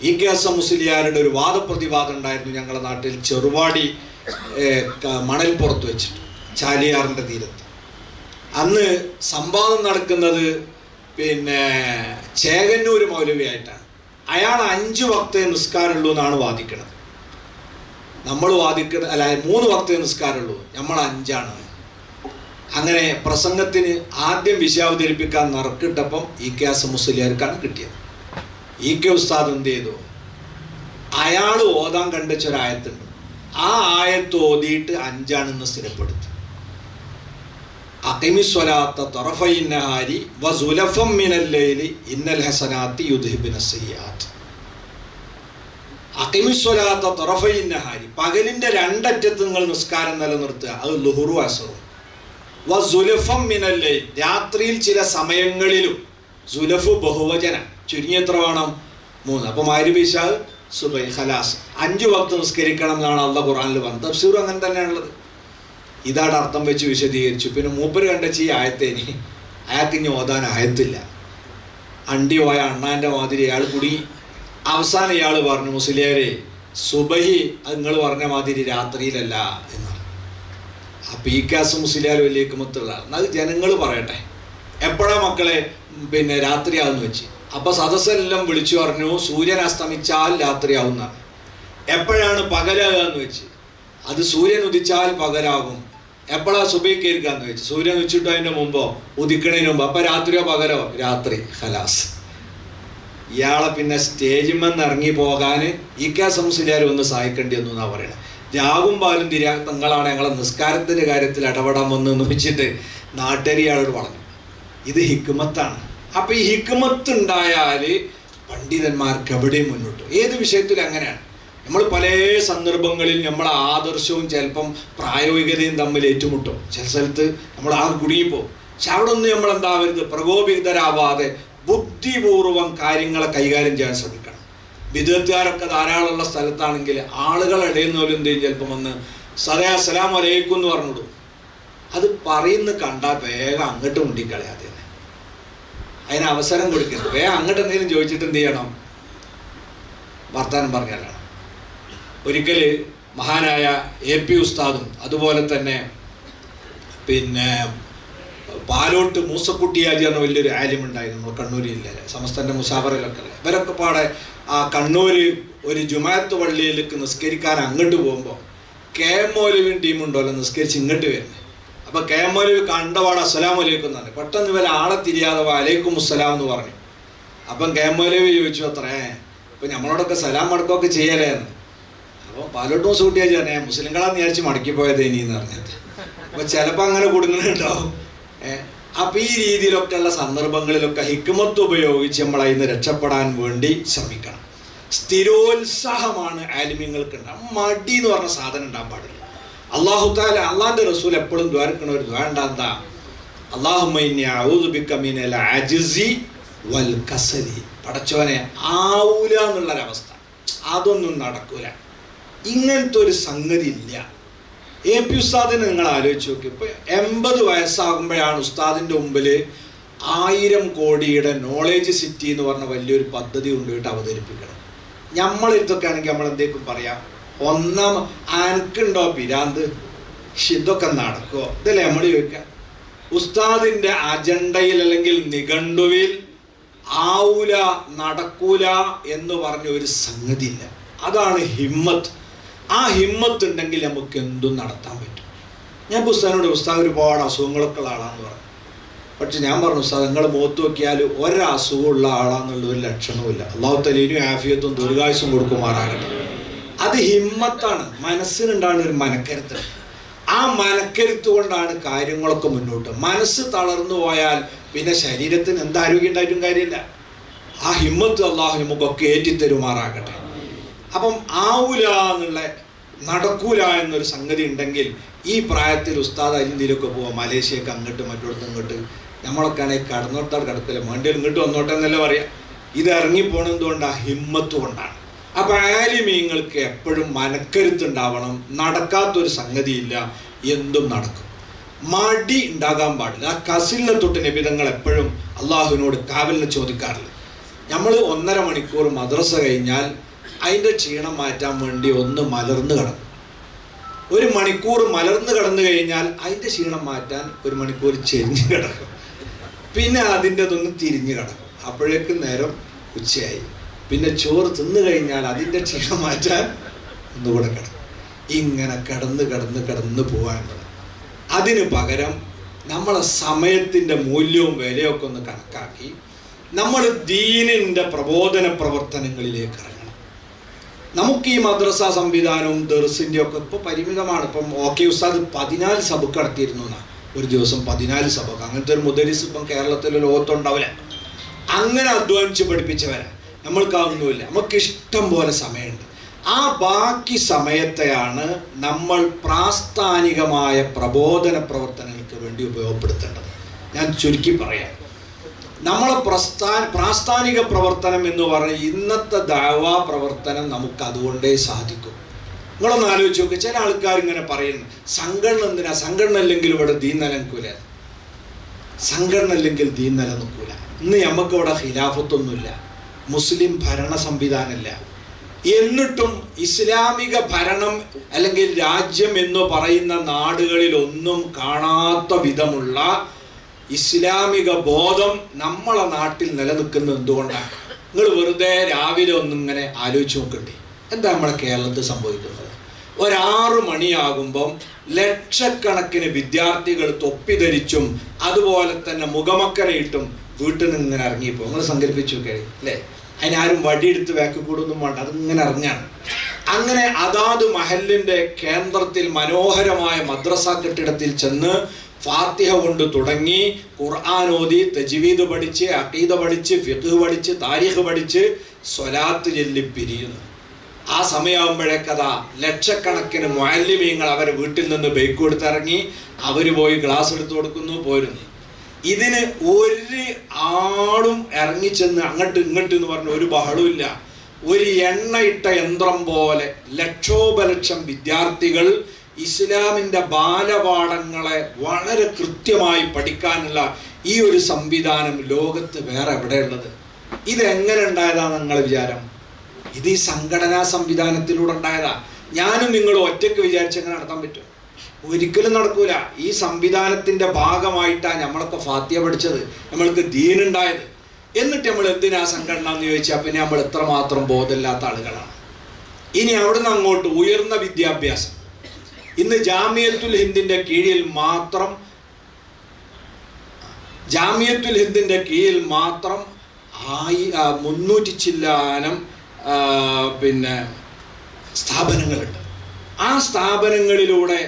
EK ഹസൻ മുസ്ലിയാരുടെ ഒരു വാദപ്രതിവാദം ഉണ്ടായിരുന്നു ഞങ്ങളുടെ നാട്ടിൽ, ചെറുവാടി മണൽപ്പുറത്ത് വെച്ചിട്ട്, ചാലിയാറിൻ്റെ തീരത്ത്. അന്ന് സംവാദം നടക്കുന്നത് ചേകന്നൂർ മൗലവിയായിട്ടാണ്. അയാൾ 5 വക്തേ നിസ്കാരമുള്ളൂ എന്നാണ് വാദിക്കുന്നത്. നമ്മൾ വാദിക്കുന്നത് 3 വക്തേ നിസ്കാരമുള്ളൂ, നമ്മൾ 5ആണ്. അങ്ങനെ പ്രസംഗത്തിന് ആദ്യം വിഷയാവതരിപ്പിക്കാൻ നറുക്കിട്ടപ്പം EK ഹസൻ മുസ്ലിയാർക്കാണ് കിട്ടിയത്. EK ഉസ്താദ് എന്ത് ചെയ്തു, അയാൾ ഓതാൻ കണ്ടുവച്ചൊരായത്തുണ്ട്, ആ ആയത്ത് ഓതിയിട്ട് 5ആണെന്ന് സ്ഥിരപ്പെടുത്തി. അഖിമിസ്വലാത്ത തറഫൈൻ നഹാരി വസുലഫം മിനൽ ലൈലി ഇന്നൽ ഹസനാത്തി യുദ്ഹിബിന സയ്യാത്ത്. അഖിമിസ്വലാത്ത തറഫൈൻ നഹാരി, പകലിൻ്റെ 2 അറ്റത്ത് നിങ്ങൾ നിസ്കാരം നിലനിർത്തുക, അത് ളുഹുറു അസ്റും. വസുലഫം മിനൽ ലൈൽ, രാത്രിയിൽ ചില സമയങ്ങളിലും. സുലഫ് ബഹുവചന, ചുരുങ്ങിയ എത്ര വേണം? 3. അപ്പോൾ മഗ്‌രിബ് ഇശാ സുബൈ ഖലാസ് 5 വക്ത് നിസ്കരിക്കണം എന്നാണ് അള്ളാഹ് ഖുർആനിൽ പറഞ്ഞത്. തഫ്സീർ അങ്ങനെ തന്നെയാണുള്ളത്. ഇതാണ് അർത്ഥം വെച്ച് വിശദീകരിച്ചു. പിന്നെ മൂപ്പര് കണ്ടച്ച് ഈ ആയത്തേനി അയാൾക്ക് ഇനി ഓതാൻ ആയത്തില്ല. അണ്ടി പോയ അണ്ണാൻ്റെ മാതിരി അയാൾ കുടി. അവസാനം ഇയാൾ പറഞ്ഞു, മുസ്ലിയാരെ സുബഹി അത് നിങ്ങൾ പറഞ്ഞ മാതിരി രാത്രിയിലല്ല എന്നാണ്. ആ പീക്കാസ് മുസ്ലിയാർ വലിയ ഹിക്മത്തുള്ള അത് ജനങ്ങൾ പറയട്ടെ എപ്പോഴാണ് മക്കളെ പിന്നെ രാത്രിയാവുമെന്ന് വെച്ച്. അപ്പോൾ സദസ്സെല്ലാം വിളിച്ചു പറഞ്ഞു സൂര്യൻ അസ്തമിച്ചാൽ രാത്രിയാവുന്നതാണ്. എപ്പോഴാണ് പകലാകുക എന്ന് വെച്ച്, അത് സൂര്യൻ ഉദിച്ചാൽ പകലാകും. എപ്പോഴാണ് സുബൈക്ക് ഇരിക്കാന്ന് വെച്ച്, സൂര്യൻ ഉദിച്ചിട്ടോ അതിൻ്റെ മുമ്പോ ഉദിക്കണതിന് മുമ്പ്. അപ്പം രാത്രിയോ പകലോ? രാത്രി. ഖലാസ്. ഇയാളെ പിന്നെ സ്റ്റേജിമെന്ന് ഇറങ്ങി പോകാൻ ഈ മുസ്ലിയാർ ഒന്ന് സഹായിക്കേണ്ടി വന്നു എന്നാണ് പറയണത്. രാവും പാലും തങ്ങളാണ് ഞങ്ങളെ നിസ്കാരത്തിൻ്റെ കാര്യത്തിൽ ഇടപെടാൻ വന്നെന്ന് വെച്ചിട്ട് നാട്ടുകാരി ഇയാളോട് പറഞ്ഞു. ഇത് ഹിക്മത്താണ്. അപ്പം ഈ ഹിക്മത്ത് ഉണ്ടായാൽ പണ്ഡിതന്മാർക്ക് എവിടെയും മുന്നോട്ട്. ഏത് വിഷയത്തിലും അങ്ങനെയാണ്. നമ്മൾ പല സന്ദർഭങ്ങളിൽ നമ്മളെ ആദർശവും ചിലപ്പം പ്രായോഗികതയും തമ്മിൽ ഏറ്റുമുട്ടും. ചില സ്ഥലത്ത് നമ്മൾ ആ കുടുങ്ങിപ്പോവും. പക്ഷെ അവിടെ ഒന്നും നമ്മൾ എന്താവരുത്, പ്രകോപിതരാവാതെ ബുദ്ധിപൂർവം കാര്യങ്ങളെ കൈകാര്യം ചെയ്യാൻ ശ്രമിക്കണം. വിദഗ്ധക്കാരൊക്കെ ധാരാളമുള്ള സ്ഥലത്താണെങ്കിൽ ആളുകൾ ഇടയിൽ പോലും എന്ത് ചെയ്യും, ചിലപ്പം വന്ന് സദാ അസ്സലാമു അലൈക്കും എന്ന് പറഞ്ഞിടും. അത് പറയുന്ന കണ്ടാൽ വേഗം അങ്ങോട്ട് മുണ്ടിക്കളയാതെ അതിന് അവസരം കൊടുക്കരുത്. വേഗം അങ്ങോട്ട് എന്തെങ്കിലും ചോദിച്ചിട്ട് എന്ത് ചെയ്യണം, വർത്താനം പറഞ്ഞാലാണ്. ഒരിക്കൽ മഹാനായ AP ഉസ്താദും അതുപോലെ തന്നെ പിന്നെ പാലോട്ട് മൂസക്കുട്ടിയാജി എന്ന വലിയൊരു ആലിമുണ്ടായിരുന്നു കണ്ണൂരിലെ സമസ്തൻ്റെ മുസാഫറിലൊക്കെ. ഇവരൊക്കെ പാടെ ആ കണ്ണൂർ ഒരു ജുമാഅത്ത് പള്ളിയിലേക്ക് നിസ്കരിക്കാൻ അങ്ങോട്ട് പോകുമ്പോൾ KM മൗലവിയും ടീമുണ്ടല്ലോ നിസ്കരിച്ച് ഇങ്ങോട്ട് വരുന്നത്. അപ്പോൾ KM മൗലവി കണ്ടപാട് അസ്സലാമു അലൈക്കും എന്നാണ്. പെട്ടെന്ന് ഇവരെ ആളെ തിരിയാതെ വലൈക്കും അസ്സലാം എന്ന് പറഞ്ഞു. അപ്പം KM മൗലവി ചോദിച്ചു അത്രേ, ഇപ്പം നമ്മളോടൊക്കെ സലാം മടക്കമൊക്കെ ചെയ്യലേ എന്ന്. അപ്പോൾ പാലോട്ട് മൂസക്കുട്ടിയാജി പറഞ്ഞേ മുസ്ലിങ്ങളാന്ന് വിചാരിച്ച് മടക്കിപ്പോയത് ഇനിയെന്ന് പറഞ്ഞത്. അപ്പോൾ ചിലപ്പോൾ അങ്ങനെ കൊടുക്കുന്നുണ്ടാവും. അപ്പം ഈ രീതിയിലൊക്കെയുള്ള സന്ദർഭങ്ങളിലൊക്കെ ഹിക്മത്ത് ഉപയോഗിച്ച് നമ്മൾ അതിന് രക്ഷപ്പെടാൻ വേണ്ടി ശ്രമിക്കണം. സ്ഥിരോത്സാഹമാണ് ആലിമ്യങ്ങൾക്ക് ഉണ്ടാകും. മടി എന്ന് പറഞ്ഞ സാധനം ഉണ്ടാകാൻ പാടില്ല. അള്ളാഹു തആല അള്ളാഹിൻ്റെ റസൂൽ എപ്പോഴും ദ്വാരക്കണ ഒരു ദ്വാ എന്താ, അല്ലാഹുമ്മ ഇന്നി അഊദു ബിക മിനൽ അജ്സി വൽ കസലി. പടച്ചോനെ ആവൂല എന്നുള്ളൊരവസ്ഥ, അതൊന്നും നടക്കൂല. ഇങ്ങനത്തെ ഒരു സംഗതി ഇല്ല. AP ഉസ്താദിനെ നിങ്ങൾ ആലോചിച്ച് നോക്കി. ഇപ്പോൾ 80 വയസ്സാകുമ്പോഴാണ് ഉസ്താദിൻ്റെ മുമ്പിൽ 1000 കോടിയുടെ നോളേജ് സിറ്റി എന്ന് പറഞ്ഞ വലിയൊരു പദ്ധതി കൊണ്ടുപോയിട്ട് അവതരിപ്പിക്കണം. നമ്മളിതൊക്കെ ആണെങ്കിൽ നമ്മളെന്തേക്കും പറയാം, അനക്കുണ്ടോ പിരാന്ത്, ഇതൊക്കെ നടക്കുമോ, ഇതല്ലേ നമ്മൾ ചോദിക്കുക. ഉസ്താദിൻ്റെ അജണ്ടയിൽ അല്ലെങ്കിൽ നിഘണ്ടുവിൽ ആവൂല നടക്കൂല എന്ന് പറഞ്ഞ ഒരു സംഗതി ഇല്ല. അതാണ് ഹിമ്മത്ത്. ആ ഹിമ്മത്ത് ഉണ്ടെങ്കിൽ നമുക്ക് എന്തും നടത്താൻ പറ്റും. ഞാൻ ഉസ്താദിനോട്, ഉസ്താദ് ഒരുപാട് അസുഖങ്ങളൊക്കെ ഉള്ള ആളാന്ന് പറഞ്ഞു. പക്ഷെ ഞാൻ പറഞ്ഞു, ഉസ്താദ് നിങ്ങൾ മുഖത്ത് നോക്കിയാൽ ഒരസുഖമുള്ള ആളാന്നുള്ള ഒരു ലക്ഷണവുമില്ല. അല്ലാഹു തആല ആഫിയത്തും ദീർഘായുസ്സും കൊടുക്കുമാറാകട്ടെ. അത് ഹിമ്മത്താണ്. മനസ്സിനുണ്ടാകുന്ന ഒരു മനക്കരുത്ത്. ആ മനക്കരുത്ത് കൊണ്ടാണ് കാര്യങ്ങളൊക്കെ മുന്നോട്ട്. മനസ്സ് തളർന്നു പോയാൽ പിന്നെ ശരീരത്തിന് എന്ത് ആരോഗ്യം ഉണ്ടായിട്ടും കാര്യമില്ല. ആ ഹിമ്മത്ത് അള്ളാഹു നമുക്കൊക്കെ ഏറ്റിത്തരുമാറാകട്ടെ. അപ്പം ആവൂല എന്നുള്ള, നടക്കൂല എന്നൊരു സംഗതി ഉണ്ടെങ്കിൽ ഈ പ്രായത്തിൽ ഉസ്താദ് അരിന്തിയിലൊക്കെ പോവാം, മലേഷ്യക്ക് അങ്ങോട്ട് മറ്റോടത്ത് ഇങ്ങോട്ട്. നമ്മളൊക്കെ ആണെങ്കിൽ കടന്നോട്ടാൽ കിടക്കില്ല, വേണ്ടിയിൽ ഇങ്ങോട്ട് വന്നോട്ടെ എന്നല്ല പറയാം. ഇത് ഇറങ്ങിപ്പോണെന്ത് കൊണ്ടാണ്, ഹിമ്മത്ത് കൊണ്ടാണ്. അപ്പം ആലിമീങ്ങൾക്ക് എപ്പോഴും മനക്കരുത്തുണ്ടാവണം. നടക്കാത്തൊരു സംഗതിയില്ല, എന്തും നടക്കും. മടി ഉണ്ടാകാൻ പാടില്ല. ആ കസിലിനെ തൊട്ട് നബിതങ്ങൾ എപ്പോഴും അള്ളാഹുവിനോട് കാവലിന് ചോദിക്കാറില്ല. നമ്മൾ 1.5 മണിക്കൂർ മദ്രസ കഴിഞ്ഞാൽ അതിൻ്റെ ക്ഷീണം മാറ്റാൻ വേണ്ടി ഒന്ന് മലർന്ന് കിടക്കും. 1 മണിക്കൂർ മലർന്ന് കിടന്നു കഴിഞ്ഞാൽ അതിൻ്റെ ക്ഷീണം മാറ്റാൻ 1 മണിക്കൂർ ചെരിഞ്ഞ് കിടക്കും. പിന്നെ അതിൻ്റെ അതൊന്ന് തിരിഞ്ഞ് കിടക്കും. അപ്പോഴേക്കും നേരം ഉച്ചയായി. പിന്നെ ചോറ് തിന്നു കഴിഞ്ഞാൽ അതിൻ്റെ ക്ഷീണം മാറ്റാൻ ഒന്നുകൂടെ കിടക്കും. ഇങ്ങനെ കിടന്ന് പോകാൻ പറ്റും. അതിന് പകരം നമ്മളെ സമയത്തിൻ്റെ മൂല്യവും വിലയൊക്കെ ഒന്ന് കണക്കാക്കി നമ്മൾ ദീനിൻ്റെ പ്രബോധന പ്രവർത്തനങ്ങളിലേക്ക് ഇറങ്ങണം. നമുക്ക് ഈ മദ്രസ സംവിധാനവും ദർസിൻ്റെ ഒക്കെ ഇപ്പോൾ പരിമിതമാണ്. ഇപ്പം OK ഉസ്താദ് 14 സബക്ക് നടത്തിയിരുന്നു എന്നാണ്. ഒരു ദിവസം 14 സബക്ക്. അങ്ങനത്തെ ഒരു മുദരിസ് ഇപ്പം കേരളത്തിൽ ലോകത്തുണ്ടാവില്ല. അങ്ങനെ അധ്വാനിച്ച് പഠിപ്പിച്ചവരാ. നമ്മൾക്കാവുന്നില്ല. നമുക്ക് ഇഷ്ടം പോലെ സമയമുണ്ട്. ആ ബാക്കി സമയത്തെയാണ് നമ്മൾ പ്രാസ്ഥാനികമായ പ്രബോധന പ്രവർത്തനങ്ങൾക്ക് വേണ്ടി ഉപയോഗപ്പെടുത്തേണ്ടത്. ഞാൻ ചുരുക്കി പറയാം. നമ്മളെ പ്രാസ്ഥാനിക പ്രവർത്തനം എന്ന് പറഞ്ഞ ഇന്നത്തെ ദഅവാ പ്രവർത്തനം നമുക്ക് അതുകൊണ്ടേ സാധിക്കും. നിങ്ങളൊന്ന് ആലോചിച്ച് നോക്കുക. ചില ആൾക്കാർ ഇങ്ങനെ പറയുന്നു, സംഘടന എന്തിനാ, സംഘടന അല്ലെങ്കിൽ ഇവിടെ ദീൻ നിലനിൽക്കൂല, സംഘടന അല്ലെങ്കിൽ ദീൻ നിലനിൽക്കൂല. ഇന്ന് നമുക്ക് ഇവിടെ ഖിലാഫത്തൊന്നുമില്ല, മുസ്ലിം ഭരണ സംവിധാനമില്ല. എന്നിട്ടും ഇസ്ലാമിക ഭരണം അല്ലെങ്കിൽ രാജ്യം എന്ന് പറയുന്ന നാടുകളിലൊന്നും കാണാത്ത വിധമുള്ള ഇസ്ലാമിക ബോധം നമ്മളെ നാട്ടിൽ നിലനിൽക്കുന്നത് എന്തുകൊണ്ടാണ്? നിങ്ങൾ വെറുതെ രാവിലെ ഒന്നിങ്ങനെ ആലോചിച്ച് നോക്കണ്ടേ, എന്താ നമ്മളെ കേരളത്തിൽ സംഭവിക്കുന്നത്? 6 മണിയാകുമ്പം ലക്ഷക്കണക്കിന് വിദ്യാർത്ഥികൾ തൊപ്പി ധരിച്ചും അതുപോലെ തന്നെ മുഖമക്കരയിട്ടും വീട്ടിൽ നിന്ന് ഇങ്ങനെ ഇറങ്ങിയപ്പോൾ നിങ്ങൾ സങ്കല്പിച്ചു നോക്കേ അല്ലേ? അതിനാരും വടിയെടുത്ത് വേക്കക്കൂടൊന്നും വേണ്ട, അതിങ്ങനെ ഇറങ്ങാണ്. അങ്ങനെ അതാത് മഹലിൻ്റെ കേന്ദ്രത്തിൽ മനോഹരമായ മദ്രസ കെട്ടിടത്തിൽ ചെന്ന് ഫാത്തിഹ കൊണ്ട് തുടങ്ങി ഖുർആൻ ഓതി തജ്വീദ് പഠിച്ച് അഖീദ പഠിച്ച് ഫിഖ് പഠിച്ച് താരീഖ് പഠിച്ച് സ്വലാത്ത് ചൊല്ലി പിരിയുന്നു. ആ സമയമാകുമ്പോഴേക്കതാ ലക്ഷക്കണക്കിന് മുഅല്ലിമീങ്ങൾ അവരെ വീട്ടിൽ നിന്ന് ബൈക്ക് കൊടുത്തിറങ്ങി അവർ പോയി ക്ലാസ് എടുത്തു കൊടുക്കുന്നു, പോരുന്നു. ഇതിന് ഒരു ആളും ഇറങ്ങിച്ചെന്ന് അങ്ങോട്ട് ഇങ്ങോട്ട് എന്ന് പറഞ്ഞ ഒരു ബഹളമില്ല. ഒരു എണ്ണയിട്ട യന്ത്രം പോലെ ലക്ഷോപലക്ഷം വിദ്യാർത്ഥികൾ ഇസ്ലാമിൻ്റെ ബാലപാഠങ്ങളെ വളരെ കൃത്യമായി പഠിക്കാനുള്ള ഈ ഒരു സംവിധാനം ലോകത്ത് വേറെ എവിടെയുള്ളത്? ഇതെങ്ങനെ ഉണ്ടായതാണ് നിങ്ങളുടെ വിചാരം? ഇത് ഈ സംഘടനാ സംവിധാനത്തിലൂടെ ഉണ്ടായതാ. ഞാനും നിങ്ങളും ഒറ്റയ്ക്ക് വിചാരിച്ചെങ്ങനെ നടത്താൻ പറ്റും? ഒരിക്കലും നടക്കൂല. ഈ സംവിധാനത്തിൻ്റെ ഭാഗമായിട്ടാണ് നമ്മളൊക്കെ ഫാത്തിഹ പഠിച്ചത്, നമ്മൾക്ക് ദീനുണ്ടായത്. എന്നിട്ട് നമ്മൾ എന്തിനാ സംഘടന എന്ന് ചോദിച്ചാൽ പിന്നെ നമ്മൾ എത്രമാത്രം ബോധമില്ലാത്ത ആളുകളാണ്. ഇനി അവിടുന്ന് അങ്ങോട്ട് ഉയർന്ന വിദ്യാഭ്യാസം. ഇന്ന് ജാമിയത്തുൽ ഹിന്ദിൻ്റെ കീഴിൽ മാത്രം 300 ചില്ലാനം സ്ഥാപനങ്ങളുണ്ട്. ആ സ്ഥാപനങ്ങളിലൂടെ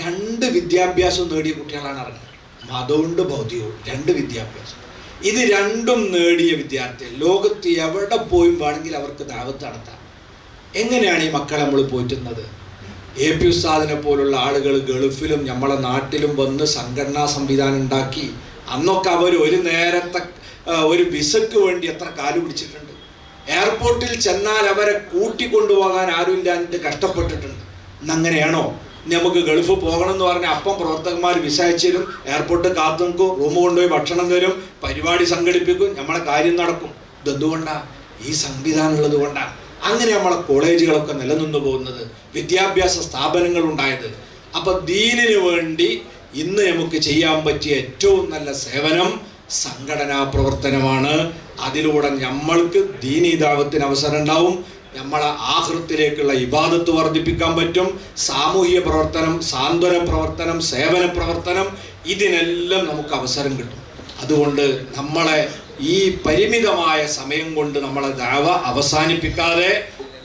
2 വിദ്യാഭ്യാസം നേടിയ കുട്ടികളാണ് ഇറങ്ങുന്നത്. മതമുണ്ട് ഭൗതികവും 2 വിദ്യാഭ്യാസം. ഇത് രണ്ടും നേടിയ വിദ്യാർത്ഥികൾ ലോകത്ത് എവിടെ പോയും വേണമെങ്കിൽ അവർക്ക് ദഅവത്ത് നടത്താം. എങ്ങനെയാണ് ഈ മക്കളെ നമ്മൾ പോറ്റുന്നത്? AP ഉസ്താദിനെ പോലുള്ള ആളുകൾ ഗൾഫിലും നമ്മളെ നാട്ടിലും വന്ന് സംഘടനാ സംവിധാനം ഉണ്ടാക്കി. അന്നൊക്കെ അവർ ഒരു നേരത്തെ ഒരു വിസക്ക് വേണ്ടി എത്ര കാലു പിടിച്ചിട്ടുണ്ട്. എയർപോർട്ടിൽ ചെന്നാൽ അവരെ കൂട്ടിക്കൊണ്ടുപോകാൻ ആരുമില്ലാണ്ട് കഷ്ടപ്പെട്ടിട്ടുണ്ട്. ഇന്നങ്ങനെയാണോ? നമുക്ക് ഗൾഫ് പോകണം എന്ന് പറഞ്ഞാൽ അപ്പം പ്രവർത്തകന്മാർ വിസ അയച്ചു തരും, എയർപോർട്ട് കാത്തു നിൽക്കും, റൂം കൊണ്ടുപോയി ഭക്ഷണം തരും, പരിപാടി സംഘടിപ്പിക്കും, നമ്മളെ കാര്യം നടക്കും. ഇതെന്തുകൊണ്ടാണ്? ഈ സംവിധാനം ഉള്ളത് കൊണ്ടാണ്. അങ്ങനെ നമ്മളെ കോളേജുകളൊക്കെ നിലനിന്നു പോകുന്നത്, വിദ്യാഭ്യാസ സ്ഥാപനങ്ങൾ ഉണ്ടായത്. അപ്പം ദീനിന് വേണ്ടി ഇന്ന് നമുക്ക് ചെയ്യാൻ പറ്റിയ ഏറ്റവും നല്ല സേവനം സംഘടനാ പ്രവർത്തനമാണ്. അതിലൂടെ നമ്മൾക്ക് ദീനീ ദഅവത്തിന് അവസരം ഉണ്ടാവും, നമ്മളെ ആഖിറത്തിലേക്കുള്ള ഇബാദത്ത് വർദ്ധിപ്പിക്കാൻ പറ്റും. സാമൂഹിക പ്രവർത്തനം, സാന്ത്വന പ്രവർത്തനം, സേവന പ്രവർത്തനം, ഇതിനെല്ലാം നമുക്ക് അവസരം കിട്ടും. അതുകൊണ്ട് നമ്മളെ ഈ പരിമിതമായ സമയം കൊണ്ട് നമ്മളെ ദഅവ അവസാനിപ്പിക്കാതെ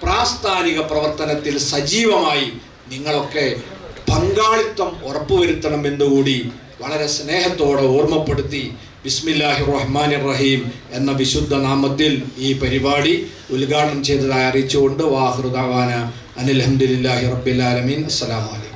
പ്രാസ്ഥാനിക പ്രവർത്തനത്തിൽ സജീവമായി നിങ്ങളൊക്കെ പങ്കാളിത്തം ഉറപ്പുവരുത്തണം എന്നുകൂടി വളരെ സ്നേഹത്തോടെ ഓർമ്മപ്പെടുത്തി ബിസ്മില്ലാഹിർ റഹ്മാനിർ റഹീം എന്ന വിശുദ്ധ നാമത്തിൽ ഈ പരിപാടി ഉദ്ഘാടനം ചെയ്തതായി അറിയിച്ചുകൊണ്ട് വാഹിറു ദഅവാന അനിൽ ഹംദുലില്ലാഹി റബ്ബിൽ ആലമീൻ. അസ്സലാമു അലൈക്കും.